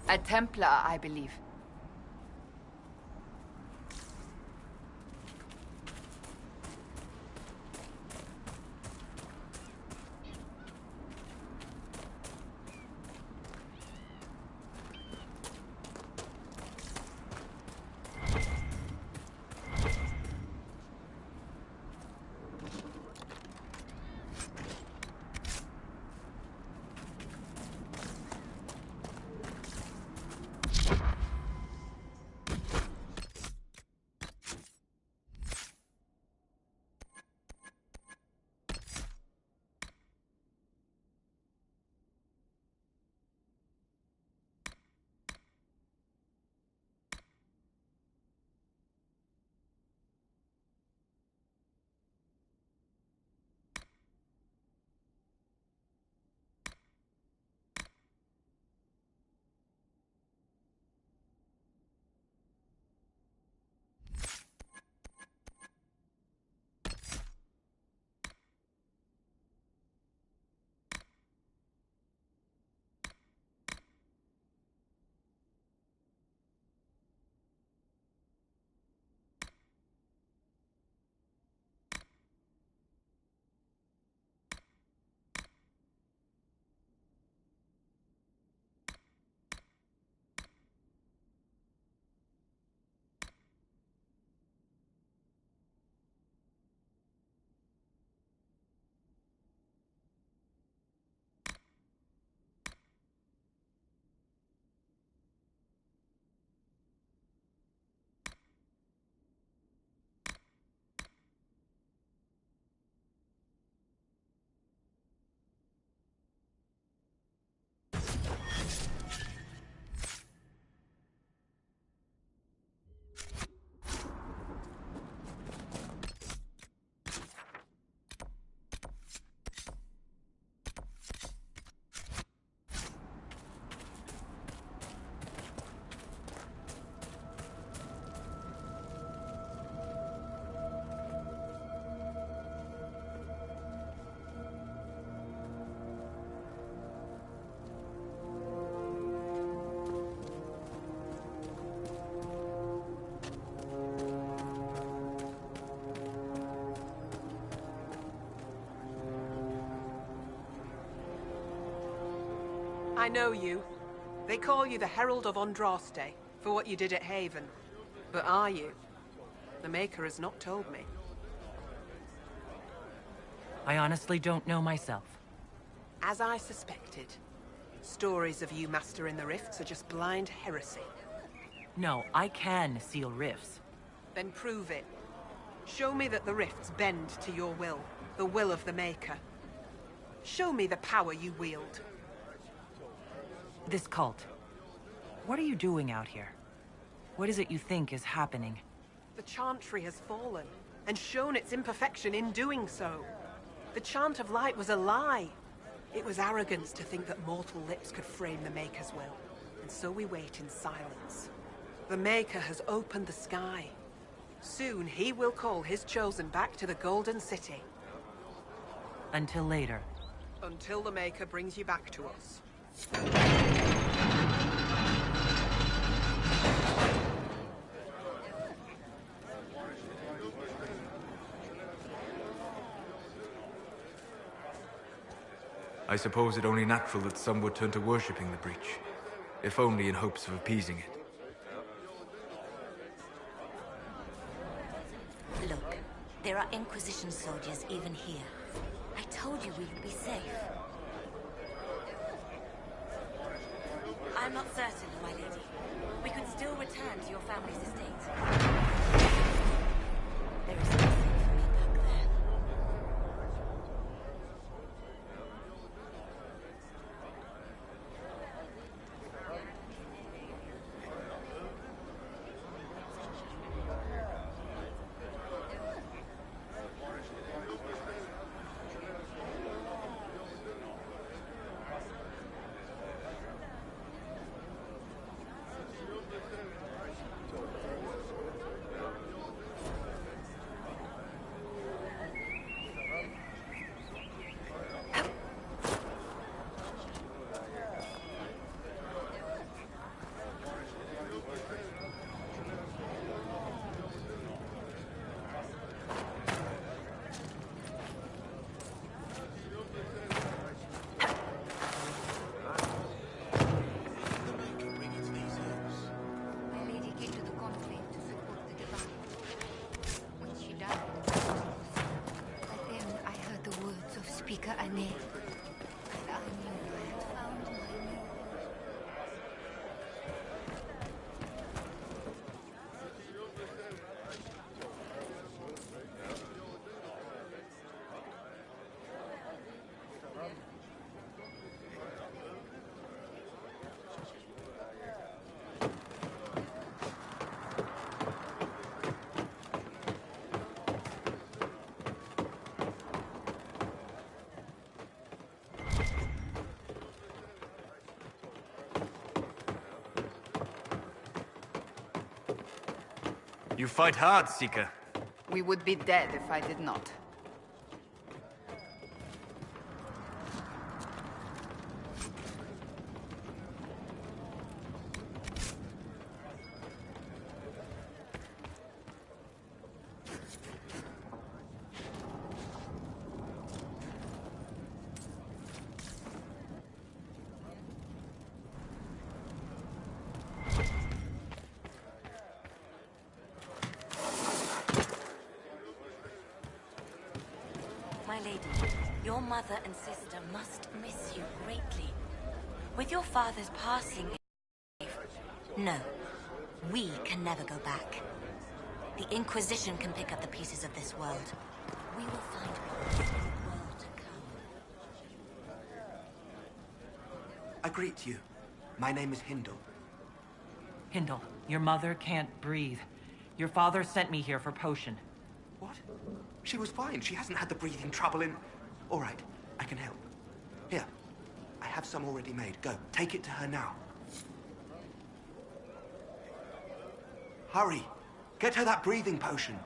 A Templar, I believe. I know you. They call you the Herald of Andraste for what you did at Haven. But are you? The Maker has not told me. I honestly don't know myself. As I suspected, stories of you mastering the rifts are just blind heresy. No, I can seal rifts. Then prove it. Show me that the rifts bend to your will, the will of the Maker. Show me the power you wield. This cult. What are you doing out here? What is it you think is happening? The Chantry has fallen, and shown its imperfection in doing so. The Chant of Light was a lie. It was arrogance to think that mortal lips could frame the Maker's will. And so we wait in silence. The Maker has opened the sky. Soon he will call his chosen back to the Golden City. Until later. Until the Maker brings you back to us. I suppose it only natural that some would turn to worshipping the breach, if only in hopes of appeasing it. Look, there are Inquisition soldiers even here. I told you we would be safe. I'm not certain, my lady. We could still return to your family's estate. There is nothing for me back there. quelques années, I knew I had found my new. You fight hard, Seeker. We would be dead if I did not. My lady, your mother and sister must miss you greatly. With your father's passing... No, we can never go back. The Inquisition can pick up the pieces of this world. We will find peace in the world to come. I greet you. My name is Hindle. Hindle, your mother can't breathe. Your father sent me here for potion. What? She was fine. She hasn't had the breathing trouble in... All right, I can help. Here, I have some already made. Go, take it to her now. Hurry! Get her that breathing potion.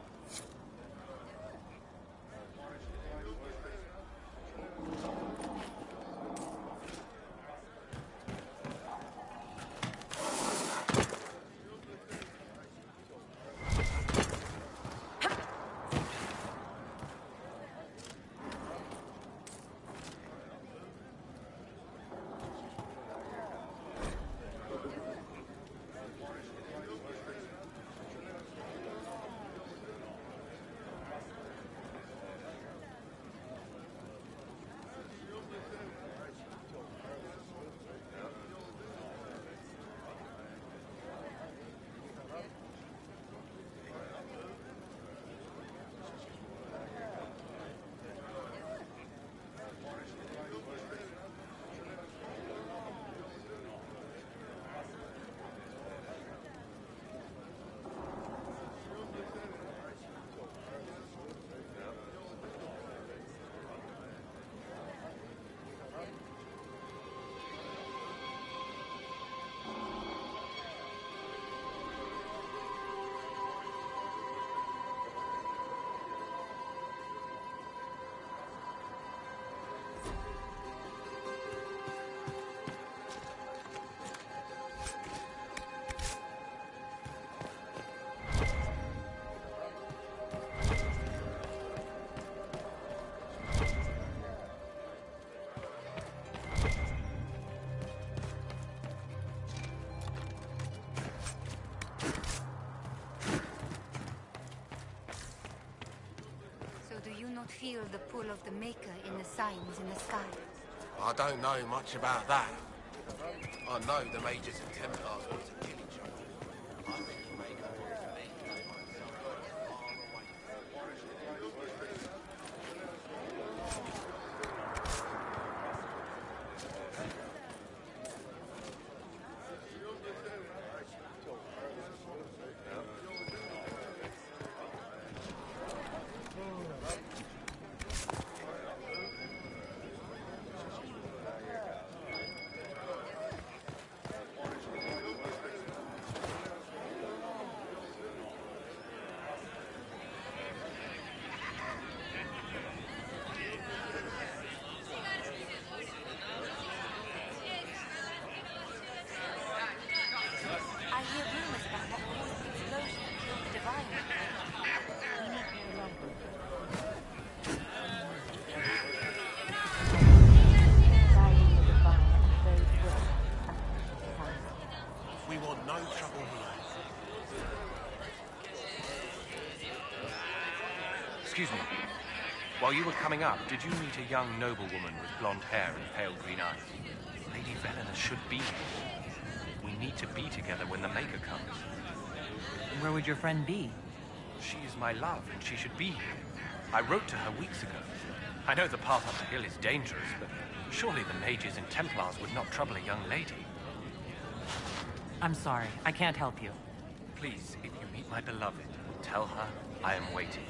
Not feel the pull of the Maker in the signs in the sky. I don't know much about that. I know the Mages and Templars want to kill each other. I think the Maker wants to make Excuse me. While you were coming up, did you meet a young noblewoman with blonde hair and pale green eyes? Lady Velena should be here. We need to be together when the Maker comes. Where would your friend be? She is my love, and she should be here. I wrote to her weeks ago. I know the path up the hill is dangerous, but surely the mages and Templars would not trouble a young lady. I'm sorry, I can't help you. Please, if you meet my beloved, tell her I am waiting.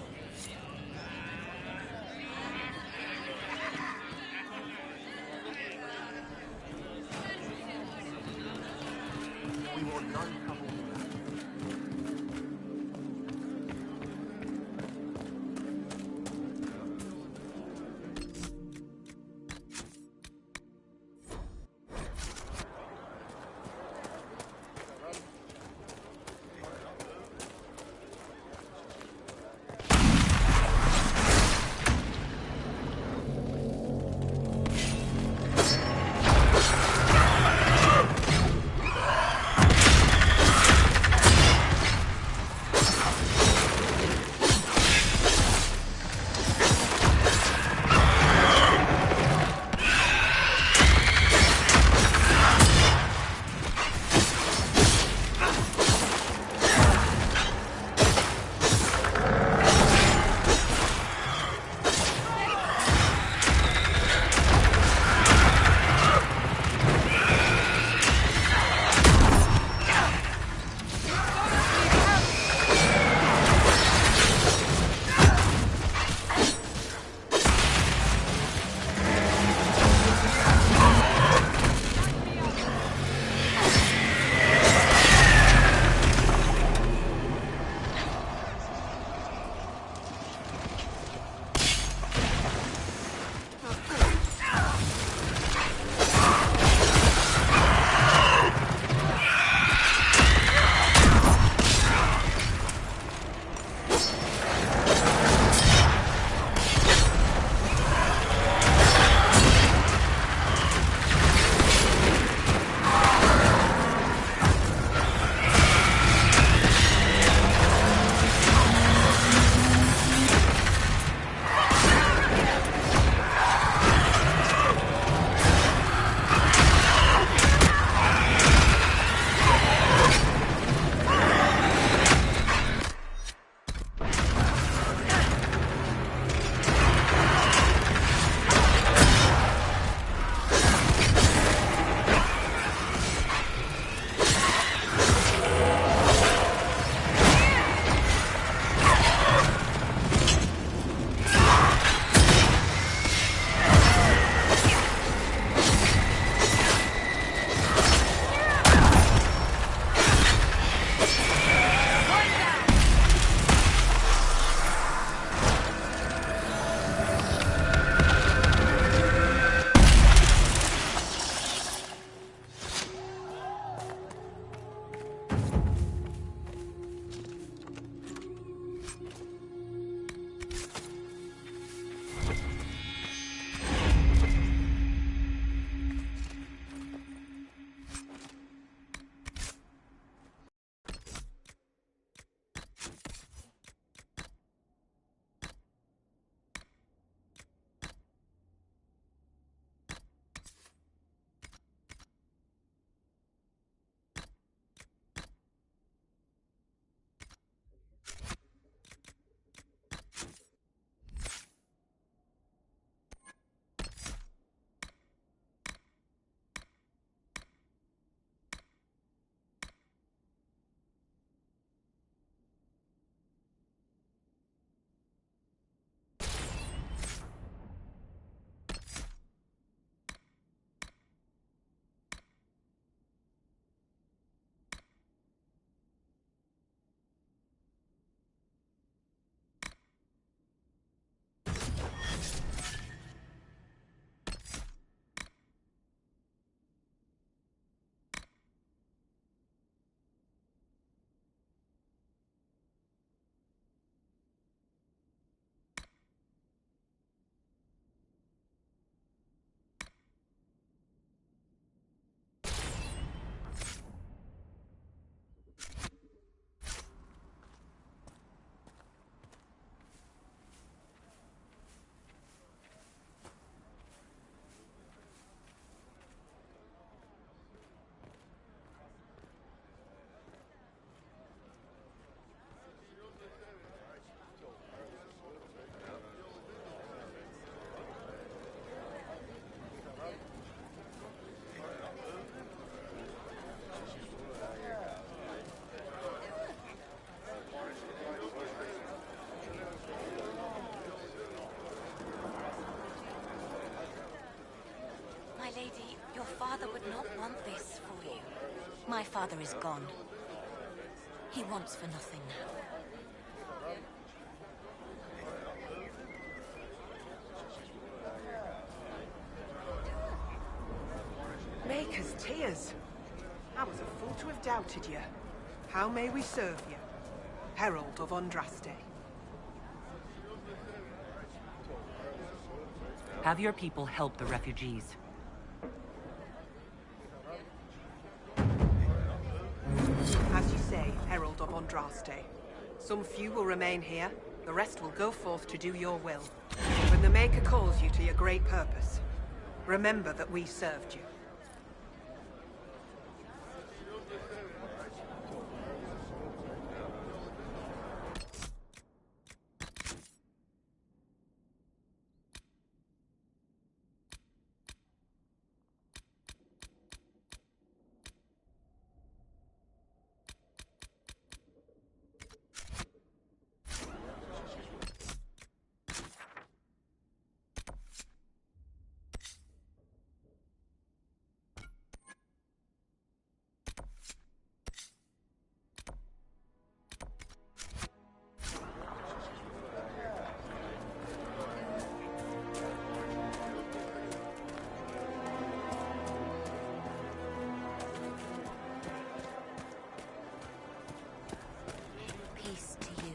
We want no trouble. father would not want this for you. My father is gone. He wants for nothing now. Maker's tears. I was a fool to have doubted you. How may we serve you? Herald of Andraste. Have your people help the refugees. As you say, Herald of Andraste. Some few will remain here, the rest will go forth to do your will. When the Maker calls you to your great purpose, remember that we served you. Peace to you.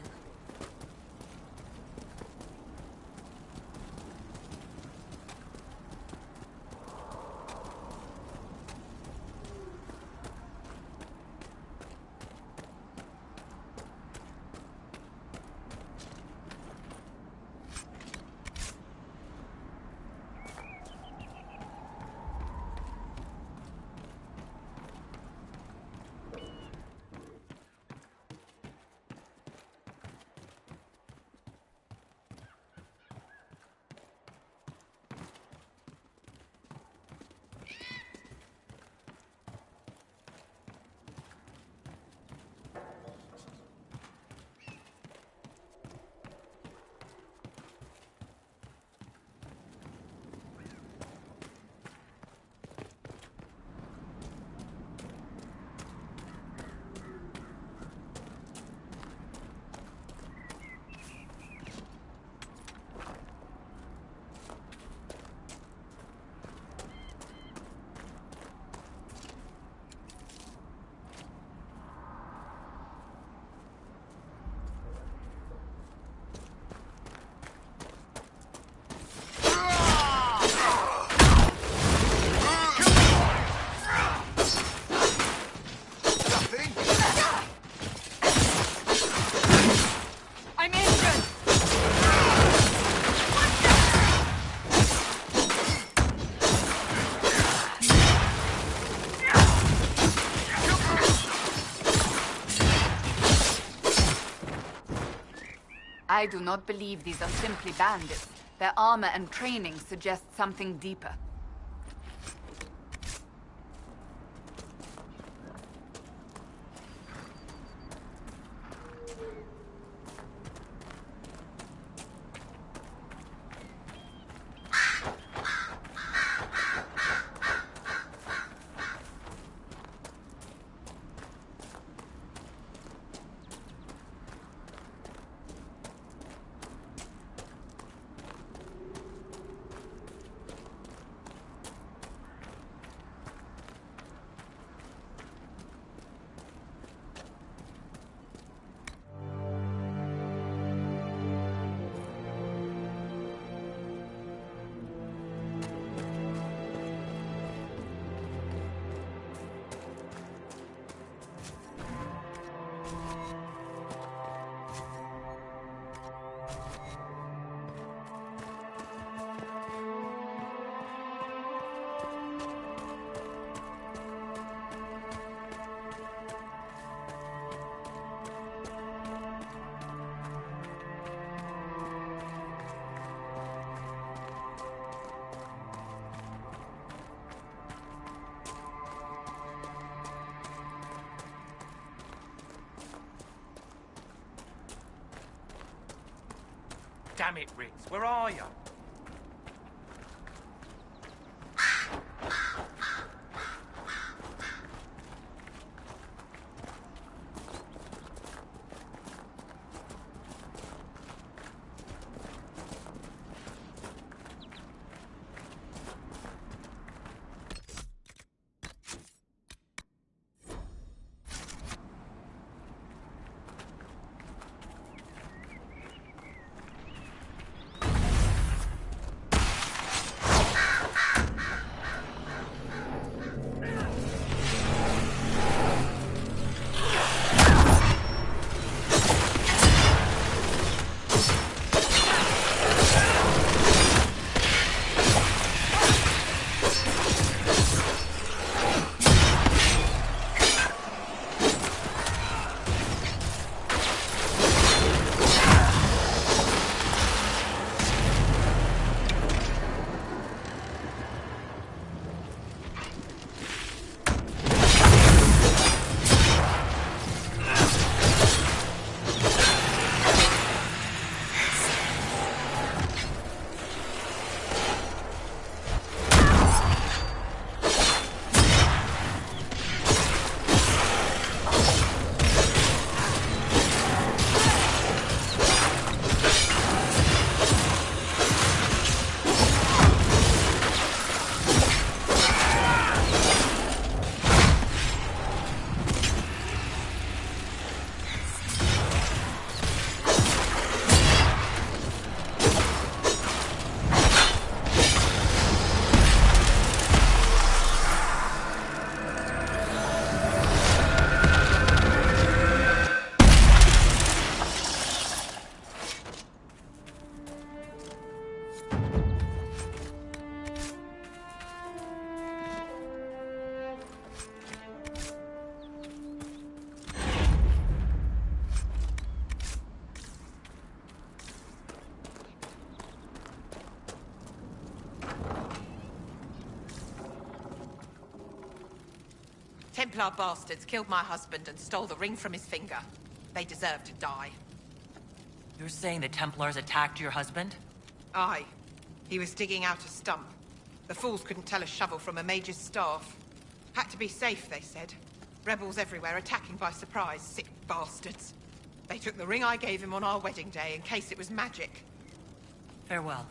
I do not believe these are simply bandits. Their armor and training suggest something deeper. Damn it, Ritz, where are you? Templar bastards killed my husband and stole the ring from his finger. They deserve to die. You're saying the Templars attacked your husband? Aye. He was digging out a stump. The fools couldn't tell a shovel from a mage's staff. Had to be safe, they said. Rebels everywhere attacking by surprise, sick bastards. They took the ring I gave him on our wedding day in case it was magic. Farewell.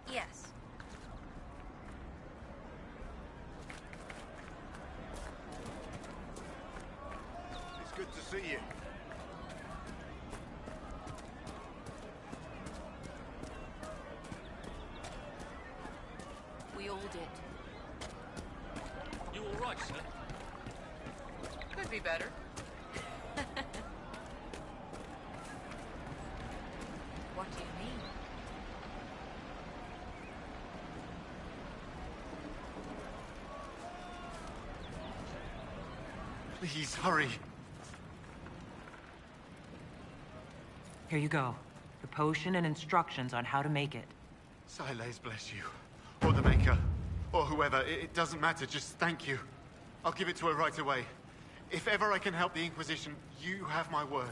Yes. It's good to see you. We all did. You all right, sir? Could be better. What do you mean? Please, hurry. Here you go. The potion and instructions on how to make it. Siles bless you. Or the Maker. Or whoever. It doesn't matter. Just thank you. I'll give it to her right away. If ever I can help the Inquisition, you have my word.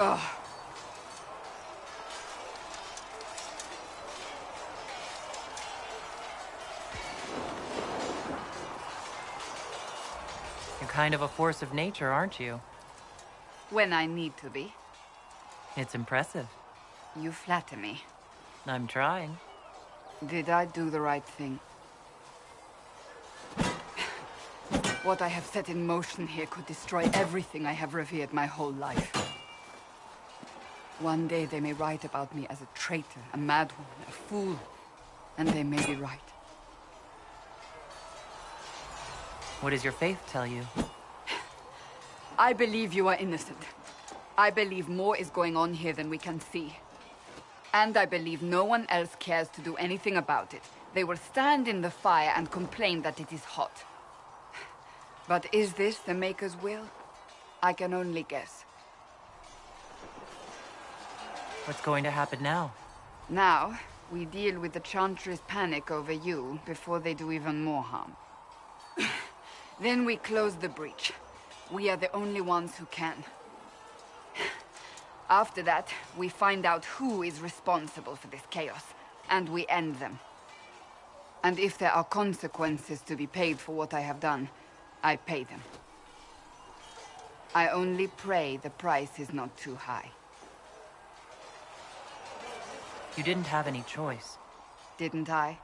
Ugh. You're kind of a force of nature, aren't you? When I need to be. It's impressive. You flatter me. I'm trying. Did I do the right thing? What I have set in motion here could destroy everything I have revered my whole life. One day they may write about me as a traitor, a madwoman, a fool. And they may be right. What does your faith tell you? I believe you are innocent. I believe more is going on here than we can see. And I believe no one else cares to do anything about it. They will stand in the fire and complain that it is hot. But is this the Maker's will? I can only guess. What's going to happen now? Now, we deal with the Chantry's panic over you before they do even more harm. Then we close the breach. We are the only ones who can. After that, we find out who is responsible for this chaos, and we end them. And if there are consequences to be paid for what I have done, I pay them. I only pray the price is not too high. You didn't have any choice. Didn't I?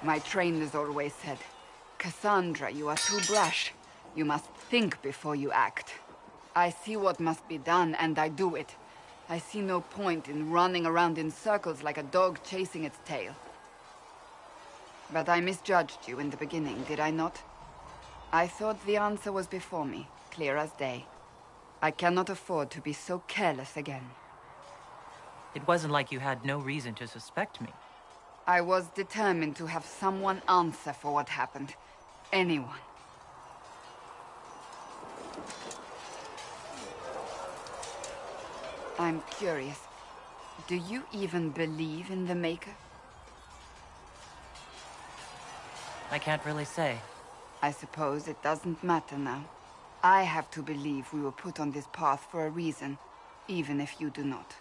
My trainers always said, Cassandra, you are too brash. You must think before you act. I see what must be done, and I do it. I see no point in running around in circles like a dog chasing its tail. But I misjudged you in the beginning, did I not? I thought the answer was before me, clear as day. I cannot afford to be so careless again. It wasn't like you had no reason to suspect me. I was determined to have someone answer for what happened. Anyone. I'm curious. Do you even believe in the Maker? I can't really say. I suppose it doesn't matter now. I have to believe we were put on this path for a reason, even if you do not.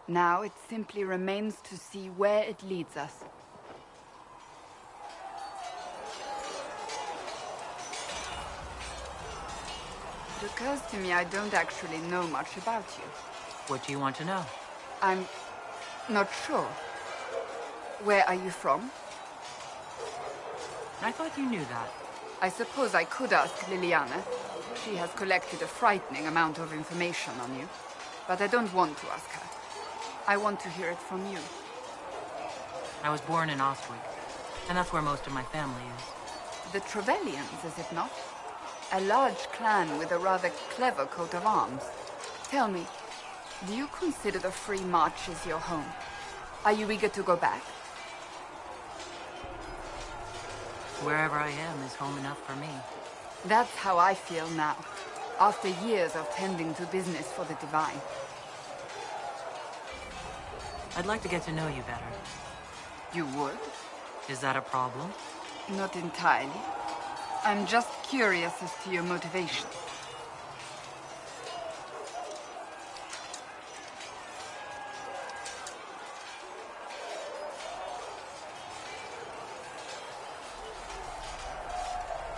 Now it simply remains to see where it leads us. It occurs to me I don't actually know much about you. What do you want to know? I'm not sure. Where are you from? I thought you knew that. I suppose I could ask Liliana. She has collected a frightening amount of information on you. But I don't want to ask her. I want to hear it from you. I was born in Ostwick, and that's where most of my family is. The Trevellians, is it not? A large clan with a rather clever coat of arms. Tell me, do you consider the Free Marches your home? Are you eager to go back? Wherever I am is home enough for me. That's how I feel now, after years of tending to business for the Divine. I'd like to get to know you better. You would? Is that a problem? Not entirely. I'm just curious as to your motivation.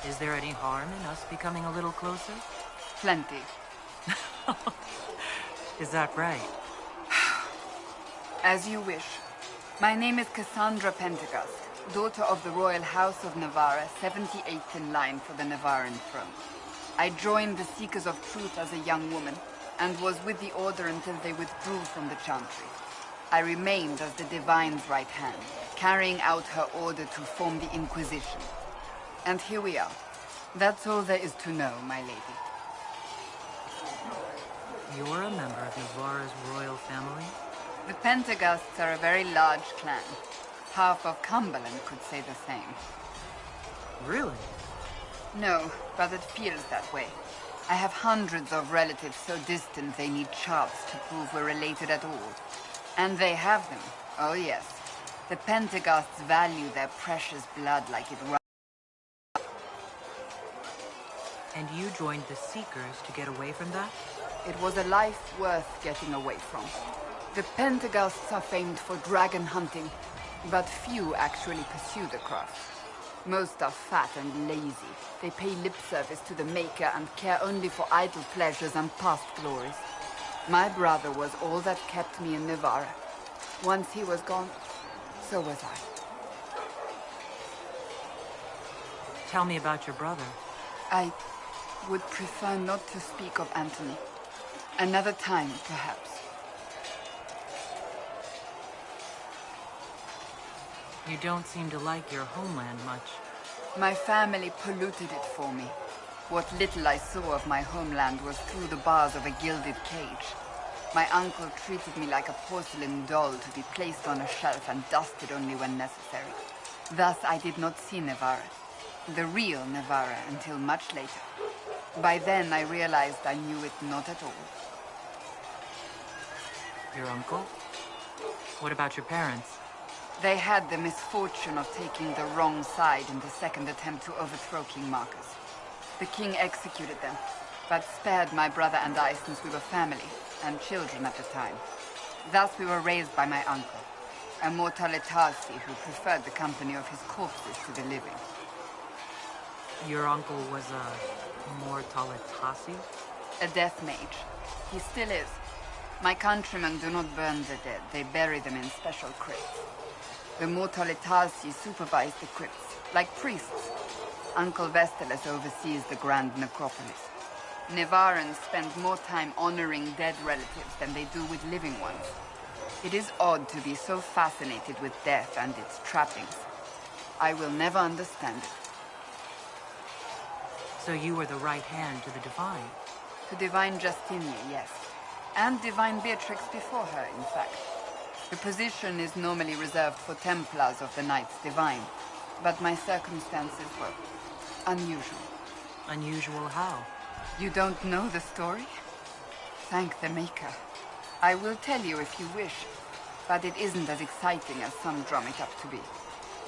Is there any harm in us becoming a little closer? Plenty. Is that right? As you wish. My name is Cassandra Pentegast, daughter of the Royal House of Navarra, 78th in line for the Navarran throne. I joined the Seekers of Truth as a young woman, and was with the Order until they withdrew from the Chantry. I remained as the Divine's right hand, carrying out her order to form the Inquisition. And here we are. That's all there is to know, my lady. You're a member of Navarra's royal family? The Pentegasts are a very large clan. Half of Cumberland could say the same. Really? No, but it feels that way. I have hundreds of relatives so distant they need charts to prove we're related at all. And they have them. Oh yes. The Pentegasts value their precious blood like it runs. And you joined the Seekers to get away from that? It was a life worth getting away from. The Pentegasts are famed for dragon hunting, but few actually pursue the craft. Most are fat and lazy. They pay lip service to the Maker and care only for idle pleasures and past glories. My brother was all that kept me in Navarra. Once he was gone, so was I. Tell me about your brother. I would prefer not to speak of Anthony. Another time, perhaps. You don't seem to like your homeland much. My family polluted it for me. What little I saw of my homeland was through the bars of a gilded cage. My uncle treated me like a porcelain doll to be placed on a shelf and dusted only when necessary. Thus, I did not see Navarra, the real Navarra, until much later. By then, I realized I knew it not at all. Your uncle? What about your parents? They had the misfortune of taking the wrong side in the second attempt to overthrow King Marcus. The king executed them, but spared my brother and I since we were family, and children at the time. Thus we were raised by my uncle, a mortale tarsi who preferred the company of his corpses to the living. Your uncle was a mortale tarsi? A death mage. He still is. My countrymen do not burn the dead, they bury them in special crypts. The mortale tarsi supervise the crypts, like priests. Uncle Vestalis oversees the grand necropolis. Nevarans spend more time honoring dead relatives than they do with living ones. It is odd to be so fascinated with death and its trappings. I will never understand it. So you were the right hand to the Divine? To Divine Justinia, yes. And Divine Beatrix before her, in fact. The position is normally reserved for Templars of the Knights Divine, but my circumstances were unusual. Unusual how? You don't know the story? Thank the Maker. I will tell you if you wish, but it isn't as exciting as some drum it up to be.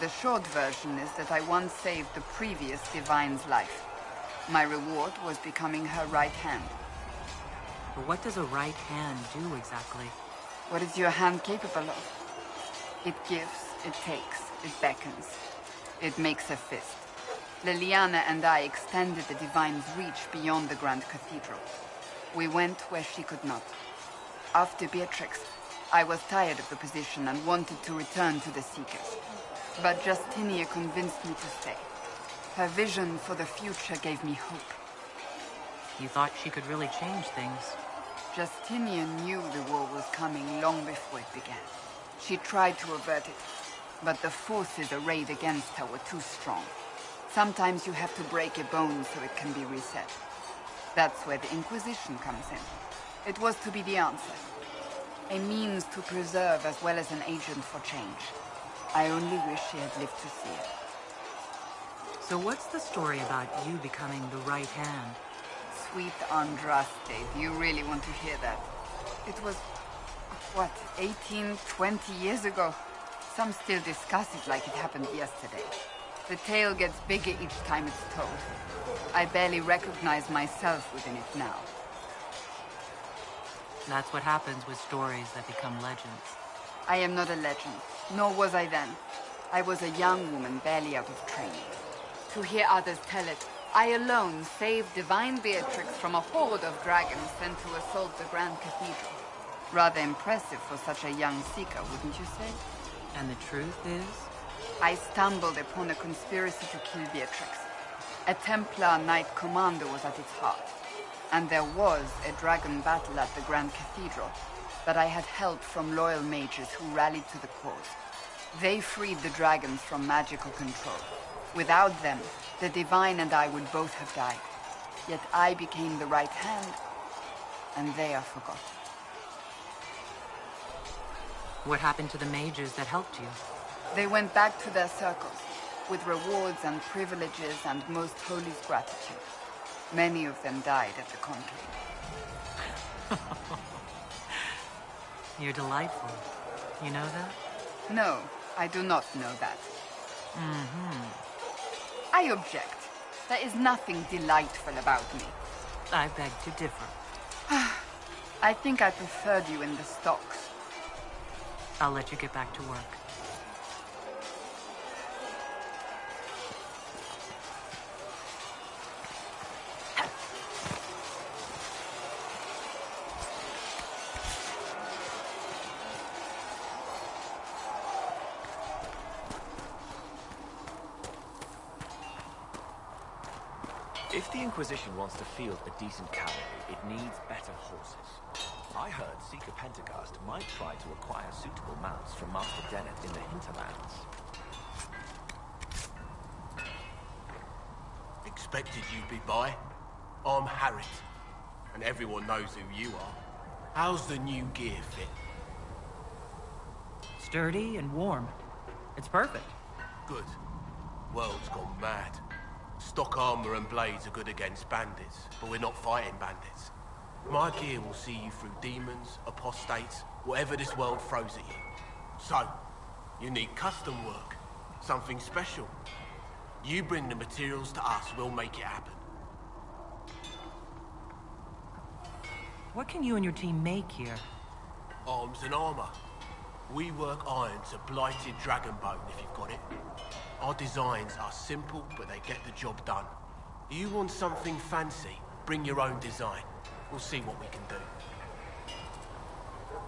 The short version is that I once saved the previous Divine's life. My reward was becoming her right hand. But what does a right hand do exactly? What is your hand capable of? It gives, it takes, it beckons. It makes a fist. Liliana and I extended the Divine's reach beyond the Grand Cathedral. We went where she could not. After Beatrix, I was tired of the position and wanted to return to the Seekers. But Justinia convinced me to stay. Her vision for the future gave me hope. You thought she could really change things? Justinia knew the war was coming long before it began. She tried to avert it, but the forces arrayed against her were too strong. Sometimes you have to break a bone so it can be reset. That's where the Inquisition comes in. It was to be the answer. A means to preserve as well as an agent for change. I only wish she had lived to see it. So what's the story about you becoming the right hand? Sweet Andraste, do you really want to hear that? It was, what, 18, 20 years ago? Some still discuss it like it happened yesterday. The tale gets bigger each time it's told. I barely recognize myself within it now. That's what happens with stories that become legends. I am not a legend, nor was I then. I was a young woman barely out of training. To hear others tell it, I alone saved Divine Beatrix from a horde of dragons sent to assault the Grand Cathedral. Rather impressive for such a young seeker, wouldn't you say? And the truth is? I stumbled upon a conspiracy to kill Beatrix. A Templar Knight Commander was at its heart. And there was a dragon battle at the Grand Cathedral, but I had help from loyal mages who rallied to the cause. They freed the dragons from magical control. Without them, the Divine and I would both have died. Yet I became the right hand, and they are forgotten. What happened to the mages that helped you? They went back to their circles, with rewards and privileges and most holy's gratitude. Many of them died at the conclave. You're delightful. You know that? No, I do not know that. I object. There is nothing delightful about me. I beg to differ. I think I preferred you in the stocks. I'll let you get back to work. the Inquisition wants to field a decent cavalry, it needs better horses. I heard Seeker Pentecost might try to acquire suitable mounts from Master Dennett in the hinterlands. Expected you'd be by. I'm Harriet, and everyone knows who you are. How's the new gear fit? Sturdy and warm. It's perfect. Good. World's gone mad. Stock armor and blades are good against bandits, but we're not fighting bandits. My gear will see you through demons, apostates, whatever this world throws at you. So, you need custom work, something special. You bring the materials to us, we'll make it happen. What can you and your team make here? Arms and armor. We work iron to blighted dragonbone, if you've got it. Our designs are simple, but they get the job done. You want something fancy? Bring your own design. We'll see what we can do.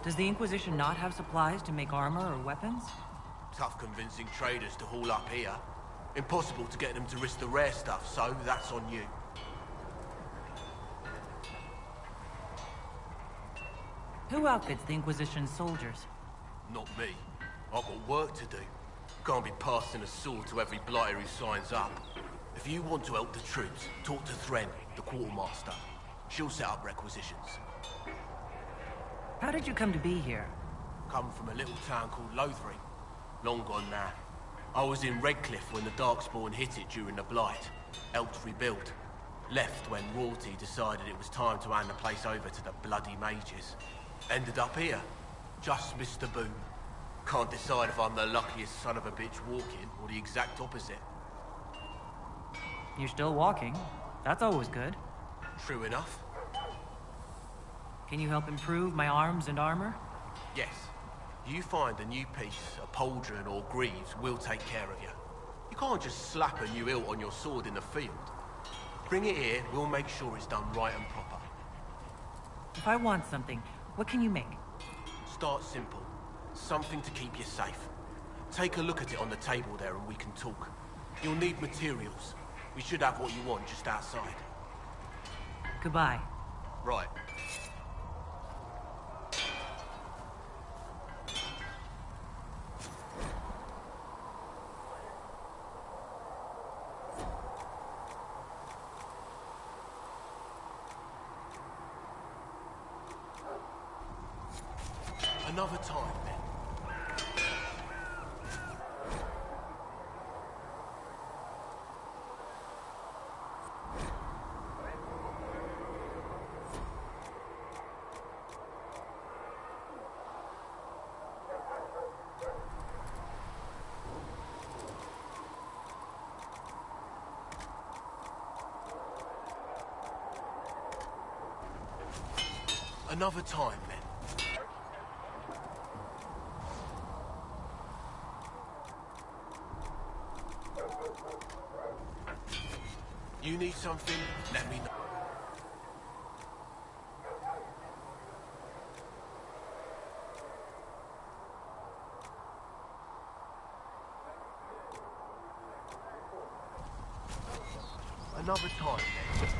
Does the Inquisition not have supplies to make armor or weapons? Tough convincing traders to haul up here. Impossible to get them to risk the rare stuff, so that's on you. Who outfits the Inquisition's soldiers? Not me. I've got work to do. Can't be passing a sword to every blighter who signs up. If you want to help the troops, talk to Thren, the quartermaster. She'll set up requisitions. How did you come to be here? Come from a little town called Lothring. Long gone now. I was in Redcliffe when the Darkspawn hit it during the Blight. Helped rebuild. Left when royalty decided it was time to hand the place over to the bloody mages. Ended up here. Just missed the boom. Can't decide if I'm the luckiest son of a bitch walking or the exact opposite. You're still walking. That's always good. True enough. Can you help improve my arms and armor? Yes. You find a new piece, a pauldron or greaves, we'll take care of you. You can't just slap a new hilt on your sword in the field. Bring it here, we'll make sure it's done right and proper. If I want something, what can you make? Start simple. Something to keep you safe. Take a look at it on the table there and we can talk. You'll need materials. We should have what you want just outside. Goodbye. Right. Another time, then. Another time, then. You need something? Let me know. Another time, then.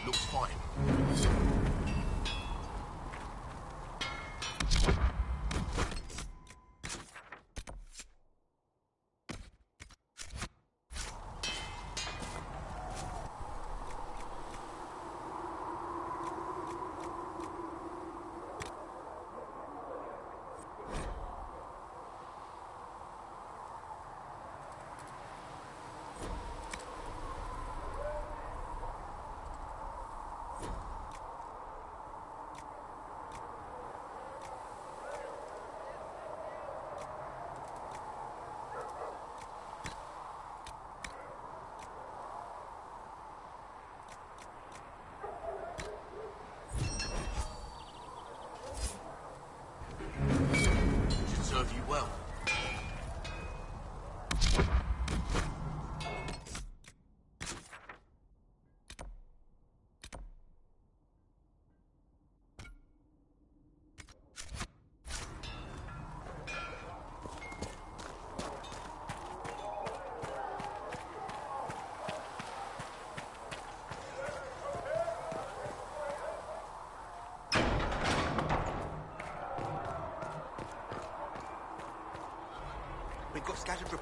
Looks fine.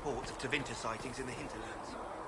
reports of Tevinter sightings in the hinterlands.